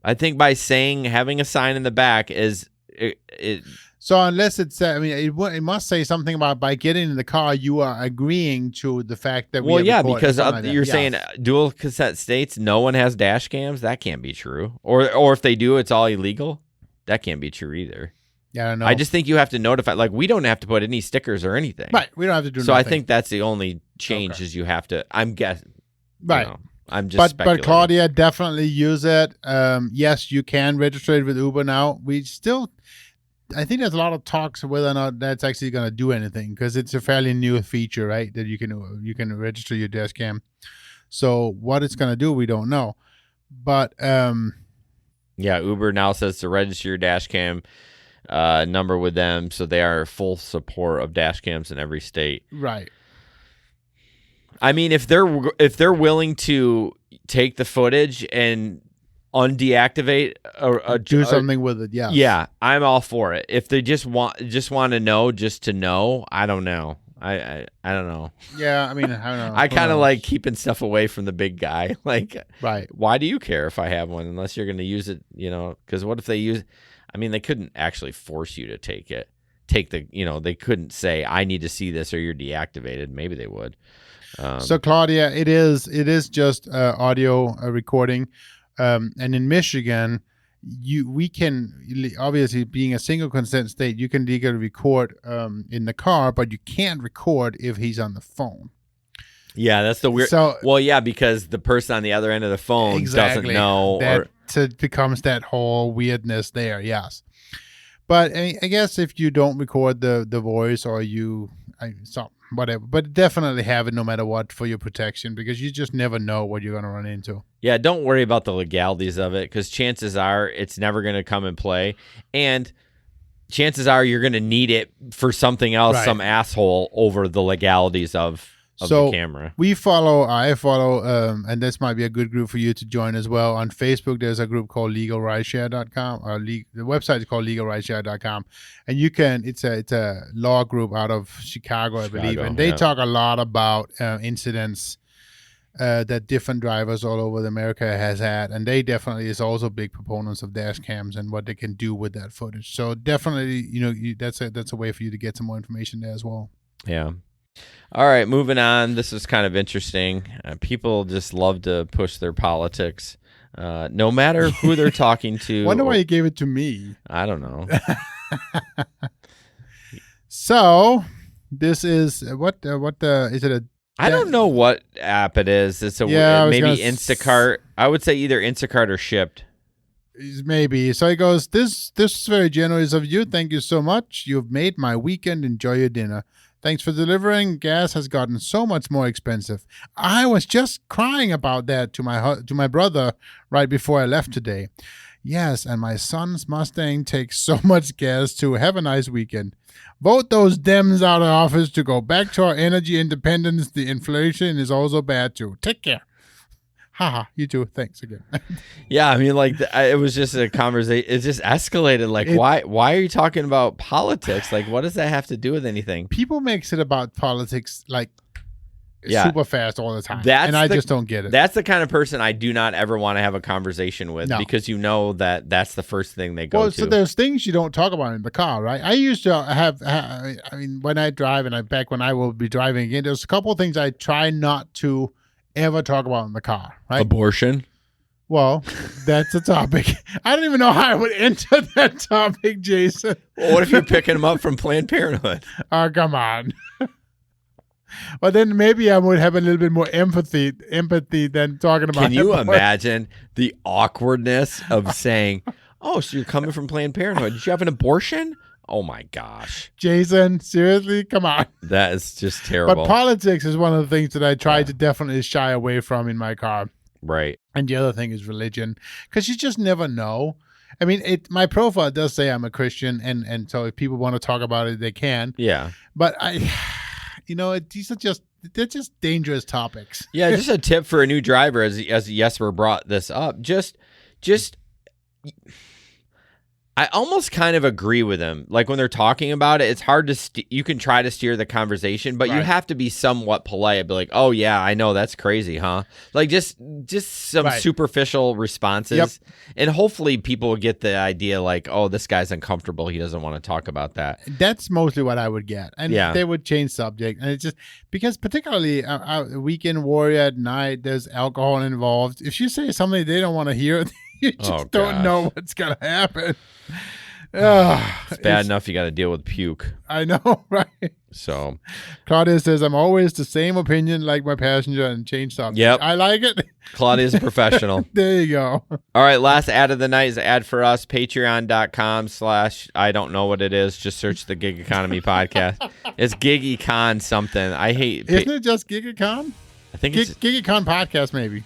I think by having a sign in the back is it so unless it's, I mean, it must say something about by getting in the car, you are agreeing to the fact that we well, have yeah, recorded, because something like that. you're Yes. saying dual cassette states, no one has dash cams. That can't be true. Or if they do, it's all illegal. That can't be true either. Yeah, I don't know. I just think you have to notify. Like, we don't have to put any stickers or anything. Right. We don't have to do So nothing. I think that's the only change is you have to. I'm guessing. Right. I'm just But speculating. Claudia, definitely use it. Yes, you can register it with Uber now. I think there's a lot of talks whether or not that's actually going to do anything, because it's a fairly new feature, right? That you can register your dash cam. So what it's going to do, we don't know. But yeah, Uber now says to register your dash cam number with them, so they are full support of dash cams in every state. right. I mean, if they're willing to take the footage and undeactivate Do something with it, yeah. yeah, I'm all for it. If they just want to know just to know, I don't know. I don't know. Yeah, I mean, I don't know. I Who kind of knows? like keeping stuff away from the big guy. Like, Right. why do you care if I have one unless you're going to use it, because what if they use, I mean, they couldn't actually force you to take the, they couldn't say, I need to see this or you're deactivated. Maybe they would. So Claudia, it is just audio recording, and in Michigan, we can obviously, being a single consent state, you can legally record in the car, but you can't record if he's on the phone. Yeah, that's the weird. So well, yeah, because the person on the other end of the phone doesn't know. It becomes that whole weirdness there. Yes, but I guess if you don't record the voice or whatever, but definitely have it no matter what for your protection, because you just never know what you're going to run into. Yeah, don't worry about the legalities of it, because chances are it's never going to come in play, and chances are you're going to need it for something else, Right. some asshole over the legalities of the camera. I follow, and this might be a good group for you to join as well. On Facebook, there's a group called legalrideshare.com, or the website is called legalrideshare.com, and it's a law group out of Chicago, I believe, and they talk a lot about incidents that different drivers all over America has had, and they definitely is also big proponents of dash cams and what they can do with that footage. So definitely, that's a way for you to get some more information there as well. Yeah. All right, moving on. This is kind of interesting. People just love to push their politics, no matter who they're talking to. Wonder why you gave it to me. I don't know. So this is is it a? I don't know what app it is. It's maybe Instacart. I would say either Instacart or Shipped. Maybe. So it goes, this is very generous of you. Thank you so much. You've made my weekend. Enjoy your dinner. Thanks for delivering. Gas has gotten so much more expensive. I was just crying about that to my brother right before I left today. Yes, and my son's Mustang takes so much gas too. Have a nice weekend. Vote those Dems out of office to go back to our energy independence. The inflation is also bad too. Take care. Haha, you too. Thanks again. Yeah, I mean, like, it was just a conversation. It just escalated. Like, why are you talking about politics? Like, what does that have to do with anything? People makes it about politics. Like, super fast all the time. I just don't get it. That's the kind of person I do not ever want to have a conversation with because you know that's the first thing they go to. So there's things you don't talk about in the car, right? I used to have when I drive and back when I will be driving again, there's a couple of things I try not to ever talk about in the car, right? Abortion. Well, that's a topic. I don't even know how I would enter that topic, Jason. Well, what if you're picking them up from Planned Parenthood? Oh, come on. Well, then maybe I would have a little bit more empathy than talking about. Can you imagine the awkwardness of saying, "Oh, so you're coming from Planned Parenthood? Did you have an abortion?" Oh my gosh, Jason, seriously, come on. That is just terrible. But politics is one of the things that I try to definitely shy away from in my car. Right. And the other thing is religion, because you just never know. I mean, my profile does say I'm a Christian, and so if people want to talk about it, they can. Yeah. But they're just dangerous topics. Yeah, just a tip for a new driver, as Jesper brought this up. Just I almost kind of agree with him. Like when they're talking about it, it's hard to you can try to steer the conversation, but you have to be somewhat polite. Be like, "Oh yeah, I know, that's crazy, huh?" Like just some superficial responses, and hopefully people will get the idea. Like, "Oh, this guy's uncomfortable. He doesn't want to talk about that." That's mostly what I would get, and they would change subject, and it's just because particularly a weekend warrior at night, there's alcohol involved. If you say something they don't want to hear. You just don't know what's going to happen. It's bad enough you got to deal with puke. I know, right? So, Claudia says, I'm always the same opinion like my passenger and change subject. Yep. I like it. Claudia's a professional. There you go. All right, last ad of the night is an ad for us, patreon.com/ I don't know what it is. Just search the Gig Economy podcast. It's Gig Econ something. I hate. Isn't it just Gig Econ? I think it's Gig Econ podcast, maybe.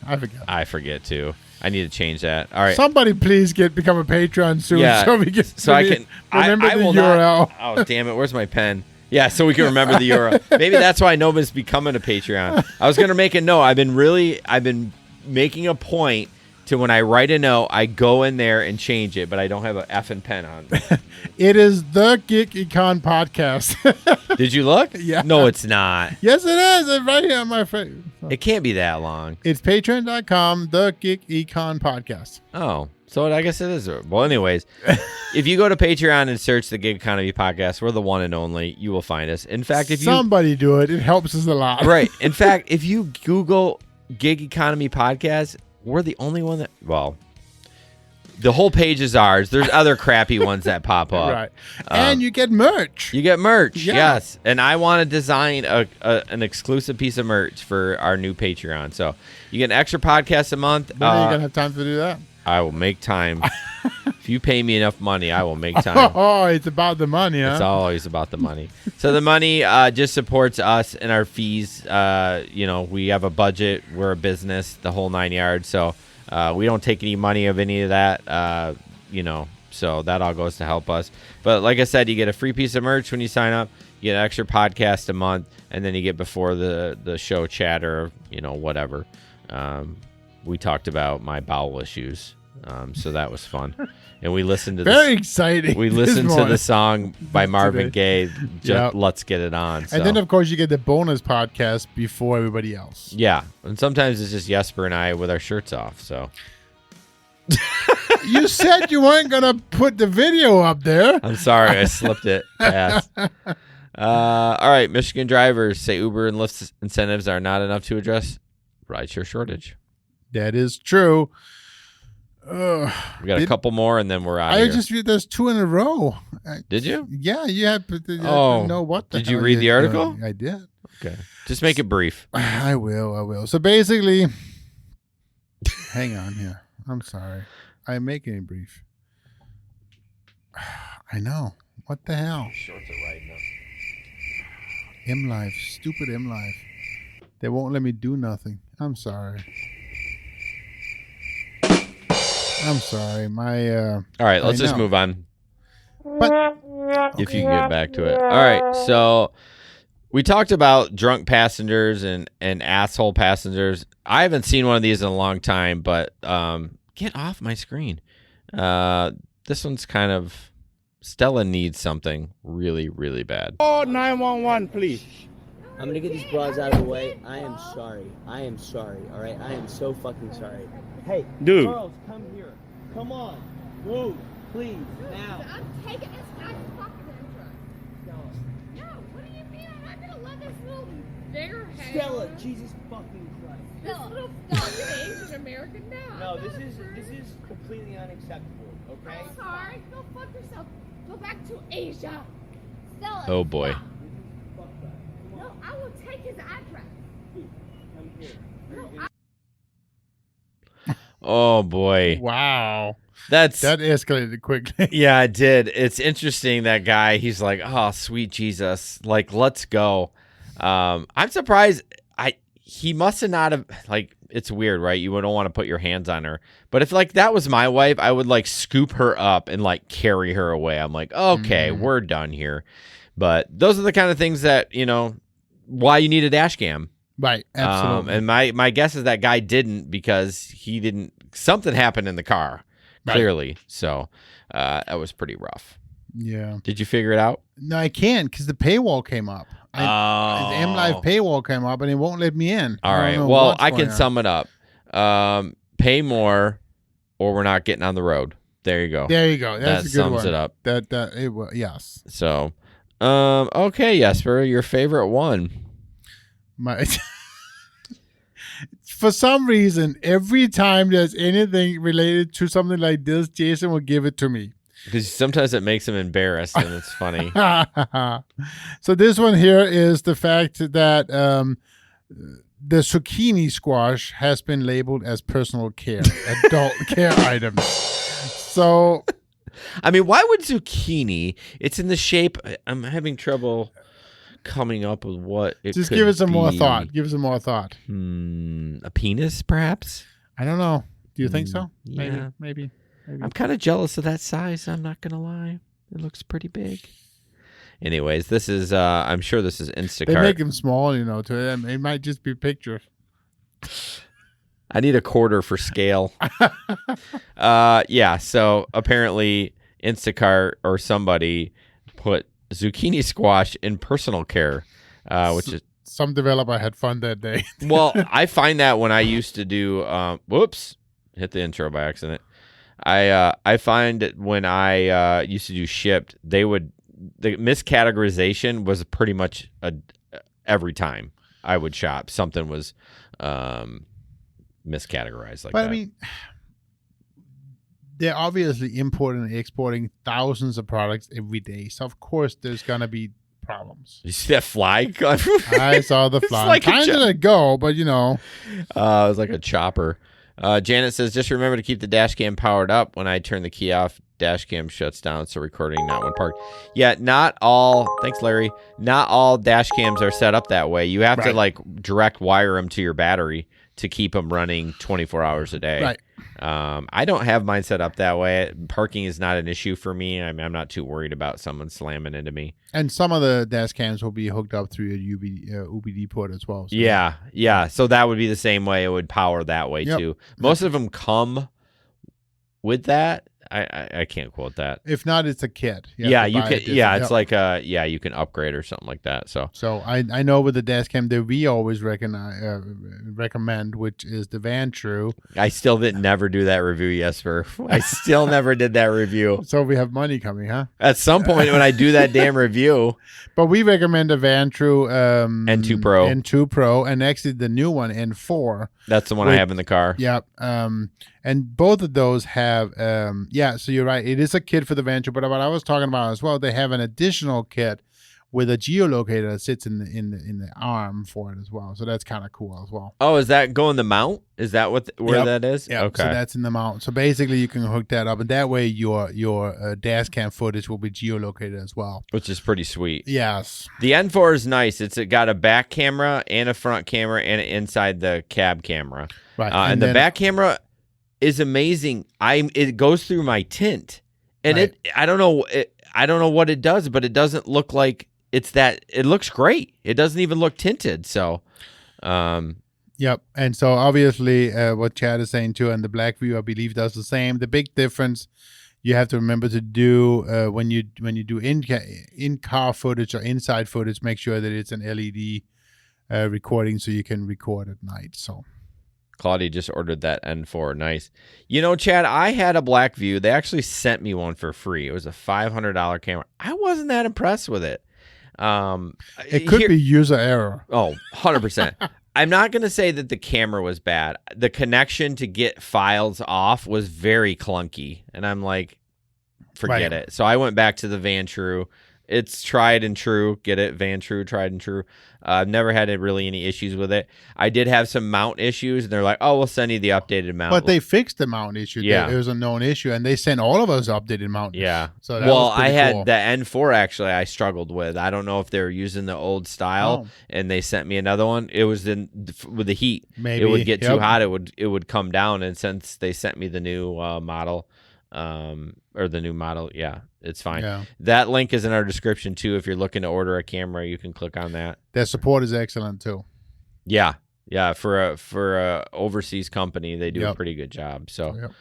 I forget too. I need to change that. All right. Somebody please become a patron soon so we can remember the URL. Oh, damn it. Where's my pen? Yeah, so we can remember the URL. Maybe that's why nobody's becoming a Patreon. I was going to make a note. I've been making a point to when I write a note, I go in there and change it, but I don't have an effing pen on. It is the Gig Econ podcast. Did you look? Yeah. No, it's not. Yes, it is. It's right here on my face. It can't be that long. It's patreon.com, the Gig Econ podcast. Oh, so I guess it is. Well, anyways, if you go to Patreon and search the Gig Economy podcast, we're the one and only. You will find us. In fact, if somebody do it, it helps us a lot. Right. In fact, if you Google Gig Economy podcast, we're the only one that, the whole page is ours. There's other crappy ones that pop up. Right. And you get merch. You get merch, yes. And I want to design an exclusive piece of merch for our new Patreon. So you get an extra podcast a month. When are you going to have time to do that? I will make time. If you pay me enough money, I will make time. Oh, it's about the money, huh? It's always about the money. So the money just supports us and our fees. We have a budget. We're a business, the whole 9 yards. So we don't take any money of any of that, so that all goes to help us. But like I said, you get a free piece of merch when you sign up. You get an extra podcast a month, and then you get before the show chatter, whatever. We talked about my bowel issues. So that was fun. And we listened to very exciting. We listened to the song by Marvin Gaye, Let's Get It On. So. And then, of course, you get the bonus podcast before everybody else. Yeah. And sometimes it's just Jesper and I with our shirts off. So you said you weren't going to put the video up there. I'm sorry. I slipped it. Pass. All right. Michigan drivers say Uber and Lyft incentives are not enough to address rideshare shortage. That is true. We got a couple more, and then we're out. I just read there's 2 in a row. Did you? Yeah, you have to know what. Did you read the article? I did. Okay, just make it brief. I will. So basically, hang on here. I'm sorry. I'm making it brief. I know. What the hell? Shorts are riding up. MLive, stupid MLive. They won't let me do nothing. I'm sorry. All right, let's just move on. But if you can get back to it. All right, so we talked about drunk passengers and asshole passengers. I haven't seen one of these in a long time, but get off my screen. This one's kind of, Stella needs something really, really bad. Oh, 911, please. I'm gonna get these bras out of the way. I am sorry. I am sorry. All right. I am so fucking sorry. Hey, Dude. Charles, come here. Come on. Move, please, now. I'm taking this guy's fucking address. No, what do you mean? I'm not gonna let this little bigger head. Stella, Jesus fucking Christ. This little fucking Asian American now. No, this is completely unacceptable. Okay. I'm sorry. Go fuck yourself. Go back to Asia. Stella, Oh, boy. stop. No, I will take his address. Come here. No, Oh boy. Wow. That That escalated quickly. yeah, it did. It's interesting, that guy. He's like, oh, sweet Jesus. Like, let's go. I'm surprised. He must have not have, like, it's weird, right? You don't want to put your hands on her. But if, like, that was my wife, I would, like, scoop her up and, like, carry her away. I'm like, okay, we're done here. But those are the kind of things that, why you need a dash cam. Right. Absolutely. And my guess is that guy didn't, because something happened in the car, clearly. So that was pretty rough. Yeah. Did you figure it out? No, I can't because the paywall came up. The M Live paywall came up and it won't let me in. All right. Well, I can sum it up. Pay more, or we're not getting on the road. There you go. There you go. That's That a good sums one. it up. Yes. So, okay, Jesper, your favorite one. For some reason, every time there's anything related to something like this, Jason will give it to me. Because sometimes it makes him embarrassed, and it's funny. So this one here is the fact that the zucchini squash has been labeled as personal care, adult care items. So, I mean, why would zucchini? It's in the shape. I'm having trouble coming up with what it just could give it some more be. thought. Give it some more thought. A penis, perhaps? I don't know. Do you think so? Yeah. Maybe. I'm kind of jealous of that size. I'm not going to lie. It looks pretty big. Anyways, this is, I'm sure this is Instacart. They make them small, to them. It might just be pictures. I need a quarter for scale. Yeah, so apparently Instacart or somebody put zucchini squash in personal care, which is... Some developer had fun that day. Well, I find that when I used to do... whoops, hit the intro by accident. I find that when I used to do Shipped, the miscategorization was pretty much every time I would shop, something was miscategorized like that. But I mean, they're obviously importing and exporting thousands of products every day. So of course there's gonna be problems. You see that fly? I saw the fly. like Time to go, but it was like a chopper. Janet says, just remember to keep the dash cam powered up. When I turn the key off, dash cam shuts down, so recording not when parked. Yeah, not all, thanks Larry, not all dash cams are set up that way. You have to like direct wire them to your battery to keep them running 24 hours a day. Right. I don't have mine set up that way. Parking is not an issue for me. I mean, I'm not too worried about someone slamming into me. And some of the dash cams will be hooked up through a UBD port as well. So. Yeah. So that would be the same way. It would power that way too. Most of them come with that. I can't quote that. If not, it's a kit. You can. Yeah, it's like you can upgrade or something like that. So I know with the dash cam that we always recommend, which is the Vanture. I still never do that review, Jesper. I still never did that review. So we have money coming, huh? At some point when I do that damn review. But we recommend the Vanture N2 Pro. N2 Pro, and actually the new one, N4. That's the one I have in the car. Yep. And both of those have, so you're right. It is a kit for the Vanture, but what I was talking about as well, they have an additional kit with a geolocator that sits in the arm for it as well. So that's kind of cool as well. Oh, is that going the mount? Is that where that is? Yeah. Okay. So that's in the mount. So basically, you can hook that up, and that way your dash cam footage will be geolocated as well, which is pretty sweet. Yes. The N4 is nice. It got a back camera and a front camera and an inside the cab camera. Right. And the back camera is amazing. It goes through my tint, and I don't know what it does, but it doesn't look like it's that. It looks great. It doesn't even look tinted. So, yep. And so obviously, what Chad is saying too, and the Black View, I believe, does the same. The big difference you have to remember to do when you do in car footage or inside footage, make sure that it's an LED recording so you can record at night. So Claudia just ordered that N4. Nice. You know, Chad, I had a Blackview. They actually sent me one for free. It was a $500 camera. I wasn't that impressed with it. it could be user error. Oh, 100%. I'm not going to say that the camera was bad. The connection to get files off was very clunky. And I'm like, forget it. So I went back to the Vanture. It's tried and true. Get it? Vanture, tried and true. I've never had really any issues with it. I did have some mount issues, and they're like, oh, we'll send you the updated mount. But they fixed the mount issue. Yeah. It was a known issue, and they sent all of us updated mount. Yeah. So that well, was pretty I had cool. the N4, actually, I struggled with. I don't know if they were using the old style, and they sent me another one. It was with the heat. Maybe. It would get too hot. It would come down, and since they sent me the new model, yeah, it's fine. Yeah. That link is in our description too. If you're looking to order a camera, you can click on that. Their support is excellent too. Yeah, for a overseas company, they do a pretty good job. So,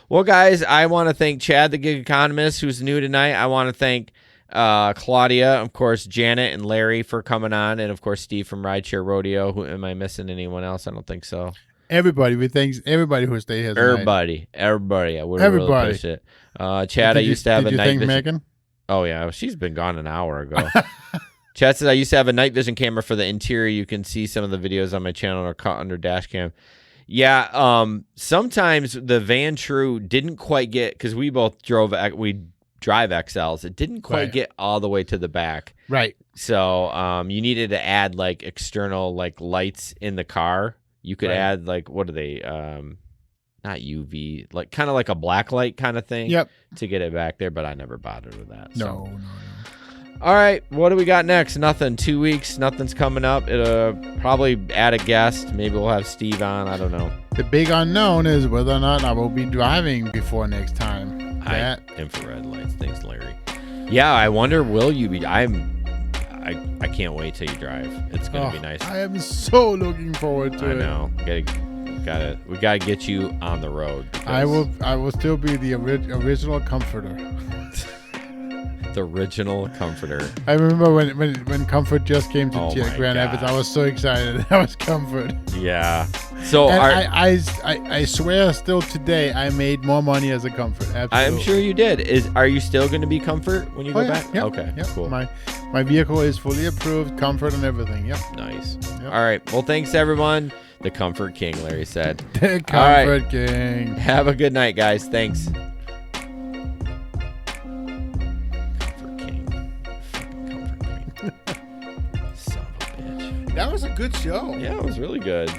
well, guys, I want to thank Chad, the gig economist, who's new tonight. I want to thank Claudia, of course, Janet and Larry for coming on, and of course Steve from Rideshare Rodeo. Who am I missing? Anyone else? I don't think so. Everybody, we thanks everybody who stayed here tonight. Everybody. I wouldn't really push it. Chad, I used to have a night vision. Megan? Oh, yeah. She's been gone an hour ago. Chad says, I used to have a night vision camera for the interior. You can see some of the videos on my channel are caught under dash cam. Yeah, sometimes the Vanture didn't quite get, because we both drive XLs. It didn't quite get all the way to the back. Right. So you needed to add like external like lights in the car. You could add like, what are they? Not UV, like kind of like a black light kind of thing. Yep. To get it back there, but I never bothered with that. No. All right, what do we got next? Nothing. 2 weeks. Nothing's coming up. It'll probably add a guest. Maybe we'll have Steve on. I don't know. The big unknown is whether or not I will be driving before next time. Infrared lights. Thanks, Larry. Yeah, I wonder, will you be? I can't wait till you drive. It's gonna be nice. I am so looking forward to it. I know. We gotta get you on the road. I will still be the original comforter. The original comforter. I remember when Comfort just came to Grand Rapids. gosh. I was so excited. That was Comfort. Yeah. So And I swear, still today, I made more money as a Comfort. Absolutely. I'm sure you did. Are you still going to be Comfort when you go back? Yep, Okay. Yep. Cool. My vehicle is fully approved, Comfort and everything. Yep. Nice. Yep. All right. Well, thanks everyone. The Comfort King, Larry said. The Comfort All right. King. Have a good night, guys. Thanks. Son of a bitch. That was a good show. Yeah, it was really good.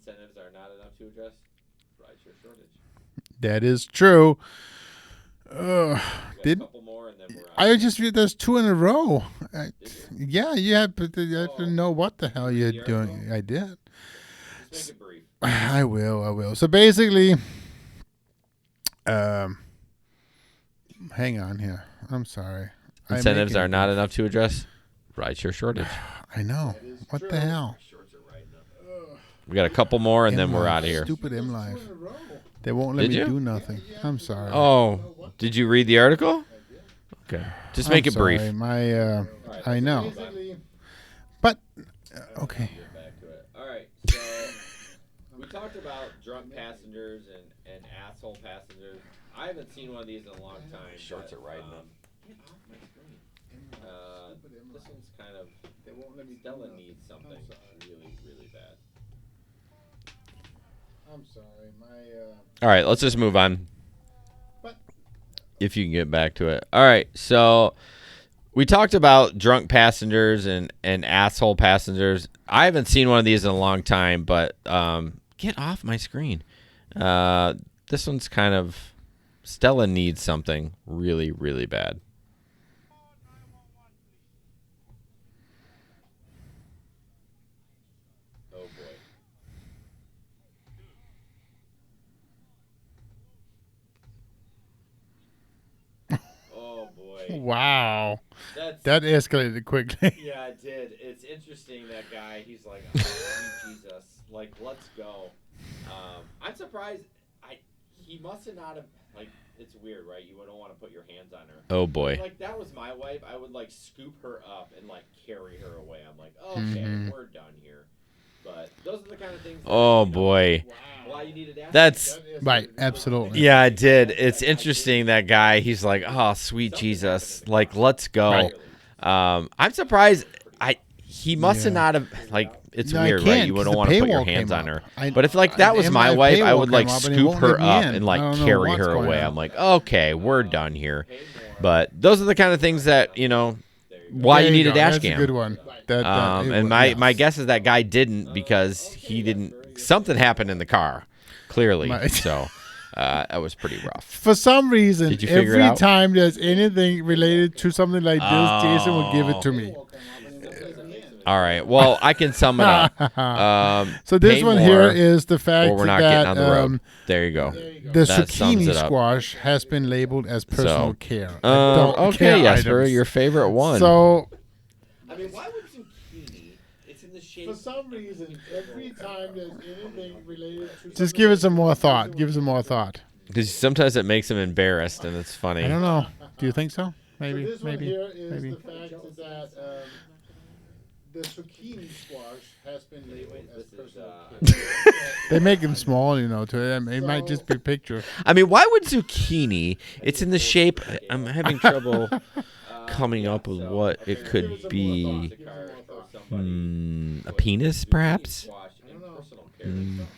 Incentives are not enough to address rideshare shortage. That is true. We got a Did couple more and then we're out. I just read there's 2 in a row? Yeah, you have to know what the hell you're doing. I did. Just make it brief. I will. So basically, hang on here. I'm sorry. Incentives are not enough to address rideshare shortage. I know. What the hell? We got a couple more and then we're out of here. Stupid M Life. They won't let Did me you? do nothing. I'm sorry. Oh, did you read the article? Okay. Just make I'm it brief. sorry. My I know. But okay. Back to it. All right. So we talked about drunk passengers and asshole passengers. I haven't seen one of these in a long time. Shorts are riding them. Get off my screen. This one's kind of. Stella needs something really, really bad. I'm sorry. All right, let's just move on. If you can get back to it. All right, so we talked about drunk passengers and asshole passengers. I haven't seen one of these in a long time, but get off my screen. This one's kind of. Stella needs something really, really bad. Oh, boy. Oh, boy. Wow. That escalated quickly. Yeah, it did. It's interesting, that guy. He's like, oh, sweet Jesus. Like, let's go. I'm surprised. He must have not have, like, it's weird, right? You wouldn't want to put your hands on her. Oh, boy. Like, that was my wife. I would, like, scoop her up and, like, carry her away. I'm like, okay, we're done here. But those are the kind of things. Oh, boy. Why you need a dash? That's Right, absolutely. yeah, it did. It's interesting, that guy. He's like, oh, sweet Jesus. Like, let's go. Right. I'm surprised. He must have not have, like, it's No, I weird, right? can't, You 'cause wouldn't the want to put your paywall hands came on her. up. But if, like, that was my and wife, I paywall would, like, came up and he scoop won't let her me up in. and, I like, don't know carry what's her going away. on. I'm like, okay, we're done here. But those are the kind of things that, you know, why There you need go. a dash That's cam. a good one. And my guess is that guy didn't, because he didn't. Something happened in the car, clearly. So that was pretty rough. For some reason, Did you figure it every out? time there's anything related to something like this, Jason will give it to me. All right. Well, I can sum it up. So this pay one more, here is the fact or we're not that getting on the road. There you go. the That sums zucchini it up. squash has been labeled as personal care. Okay, Jesper, items. your favorite one. So I mean, why would zucchini? It's in the shape. for some reason, every time there's anything related to just give it some more thought. Give it some more thought. Because sometimes it makes him embarrassed, and it's funny. I don't know. Do you think so? Maybe. So this maybe. one here is maybe. the fact that the zucchini squash has been labeled as personal care. They make them small, you know. To them, it might just be a picture. I mean, why would zucchini? It's in the shape. I'm having trouble coming up with what it could be. A penis, perhaps?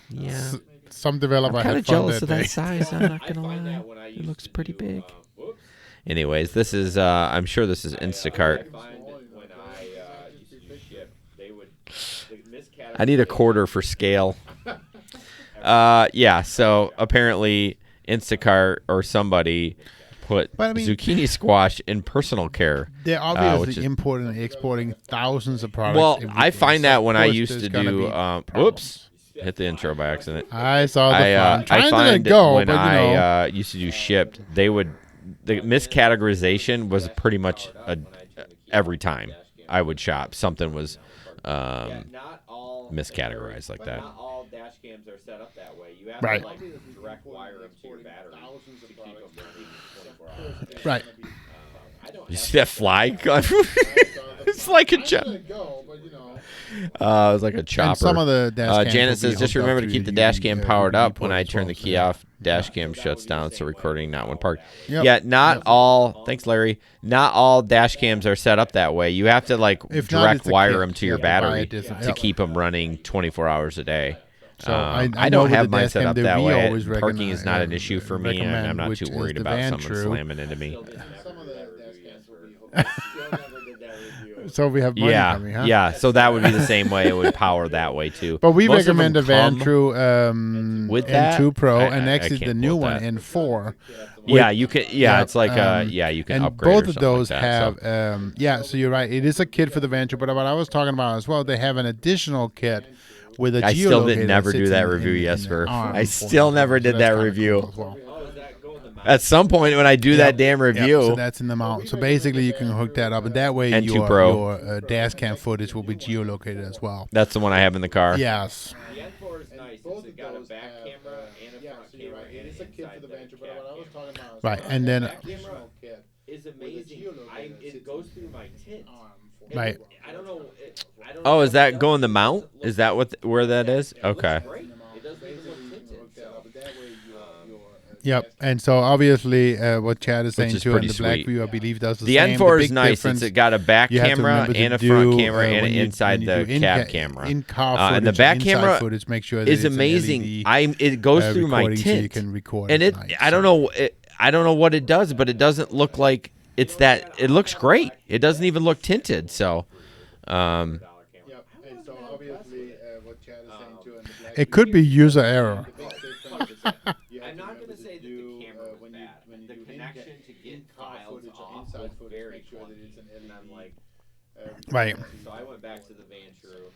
Yeah. Some developer I'm kind had of fun jealous that of day. that size. I'm not gonna lie. It looks pretty big. Anyways, this is. I'm sure this is Instacart. I need a quarter for scale. Yeah. So apparently, Instacart or somebody put But I mean- zucchini squash in personal care. They're which obviously is- importing and exporting thousands of products. Well, every I day. find So that of when I course used there's to gonna do. be problems. Whoops. Hit the intro by accident. I saw the fun. I Trying to let find go, when but you know. I used to do Shipped, the miscategorization was pretty much every time I would shop, something was miscategorized like that. Not all dash cams are set up that way. You have Right. to like direct wire them to your battery to keep them running 24 hours. Right. I don't You see that fly? It's like a chopper. It's like a chopper. And some of the dash cams Janet will says, be just hooked up remember to to keep the the dash cam powered up. When I as turn well, the so key yeah. off, dash cam shuts down. So recording not when parked. Yep. Yeah, not all. Thanks, Larry. Not all dash cams are set up that way. You have to like If not, direct it's a wire kit. them to You your have to buy a battery different- to yep. keep them running 24 hours a day. So I know don't with have the mine dash set cam up that that we way. always Parking is not an recommend- issue for me, and I'm not which too is worried the about someone Vanture. slamming into me. Some of the dash cams will be hooked. Still never did that review. So we have money Yeah, coming, huh? yeah. So that would be the same way. It would power that way too. But we Most of recommend the them come Vanture with that. N2 Pro, and I actually the can't new quote one, that. N4. Yeah, you can. Yeah, it's like you can and upgrade. both or of something those like that, have so you're right, it is a kit for the Venture, but what I was talking about as well, they have an additional kit with a I still geolocator did never that do sits that in review, the Jesper. arm I for still it. never So did that's that kinda review. cool as well. At some point when I do that damn Yep, review, so that's in the mount. So basically, you can hook that up, and that way N2 your Pro. dash cam footage will be geolocated as well. that's the one I have in the car. Yes. The N4 is nice. both It's of got a those back have, camera and a yeah, front so you're camera. right. It and is a kit inside for the the Venture, but cab what I was camera. talking about is Right, and then additional kit Is with a amazing. geolocator that It sits goes in through my tint. arm for Right. I don't know. I don't Oh, know is that what going else the it mount? does. It Is that where that is? looks Okay. great. It doesn't even basically look you can tinted. hook that So. up, but that way your Yep. And so obviously, what Chad is saying is too, and pretty the Black sweet. View, I believe, does the The same. N4 The is big nice. difference It's got a back you have to camera remember to and a front do, camera and when an you- inside when the you do cab in-ca- camera. in-car And the footage, back inside camera footage, make sure that is it's an amazing. LED, It goes through my recording so you tint, can record and at it. night, I don't so. know. I don't know what it does, but it doesn't look like it's that. It looks great. It doesn't even look tinted. So, Yep. And so obviously, what Chad is saying too, and the Black It could be user error. the big difference is that you have I'm to not remember going to say that do, the camera was when bad. you The do connection to get in-car files footage or off inside was footage, very make sure that clunky. it's an And I'm LED. like, Right. so I went back to the Vanture.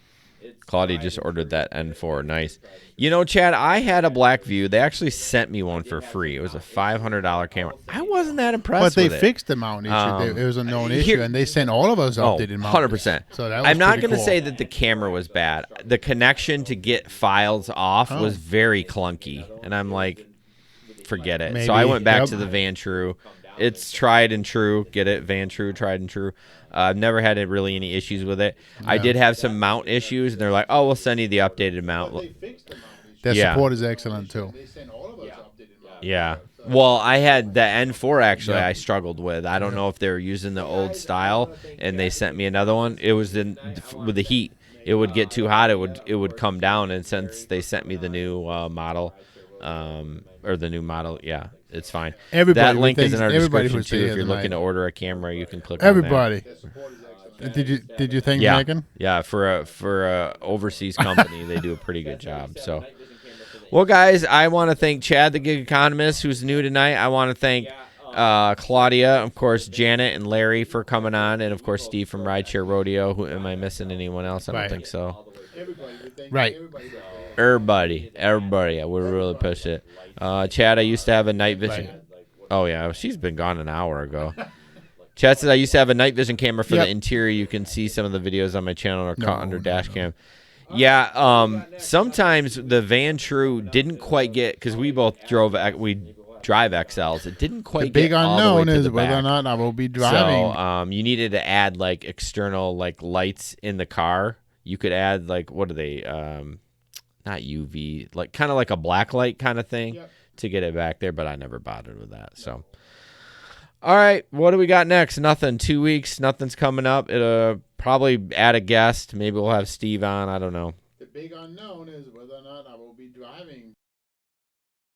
It's Claudia just ordered that N4. Nice. You know, Chad, I had a Black View. They actually sent me one for free. It was a $500 camera. I wasn't that impressed But they with it. fixed the mount issue. It was a known issue, and they sent all of us Oh, updated mounts. 100%. So that was I'm not pretty going to cool. say that the camera was bad. The connection to get files off Oh. was very clunky. And I'm like, forget it. Maybe, So I went back yep. to the Vantrue. It's tried and true. Get it? Vantrue, tried and true. I've never had really any issues with it. I did have some mount issues, and they're like, oh, we'll send you the updated mount. They fixed the mount issue. Their Yeah. support is excellent too. They sent all of us updated mount. Yeah. Well, I had the N4 actually. I struggled with. I don't know if they were using the old style, and they sent me another one. It was with the heat. It would get too hot. It would come down, and since they sent me the new model, or the new model, yeah, it's fine. Everybody that who link is thinks- in our everybody description who's too. here If you're tonight. looking to order a camera, you can click on Everybody. Their support is excellent. Did you think that. Yeah, Megan? yeah. For a overseas company, they do a pretty good job. So. Well, guys, I want to thank Chad, the gig economist, who's new tonight. I want to thank Claudia, of course, Janet and Larry for coming on, and of course Steve from Rideshare Rodeo. Who am I missing? Anyone else? I don't Right. think so. Everybody, we thank Right. everybody. Everybody. I would really push it. Chad, I used to have a night vision. Right. Oh yeah, she's been gone an hour ago. Chad said I used to have a night vision camera for Yep. the interior. You can see some of the videos on my channel or No, caught under no, dash no. cam. Yeah, sometimes the Vantrue didn't quite get, because we both we drive XLs. It didn't quite The big get all the way unknown to is the whether or back. not I will be driving. So you needed to add like external like lights in the car. You could add like, what are they? Not UV, like kind of like a black light kind of thing to get it back there, but I never bothered with that. So, all right, what do we got next? Nothing. 2 weeks, nothing's coming up. It'll probably add a guest. Maybe we'll have Steve on. I don't know. The big unknown is whether or not I will be driving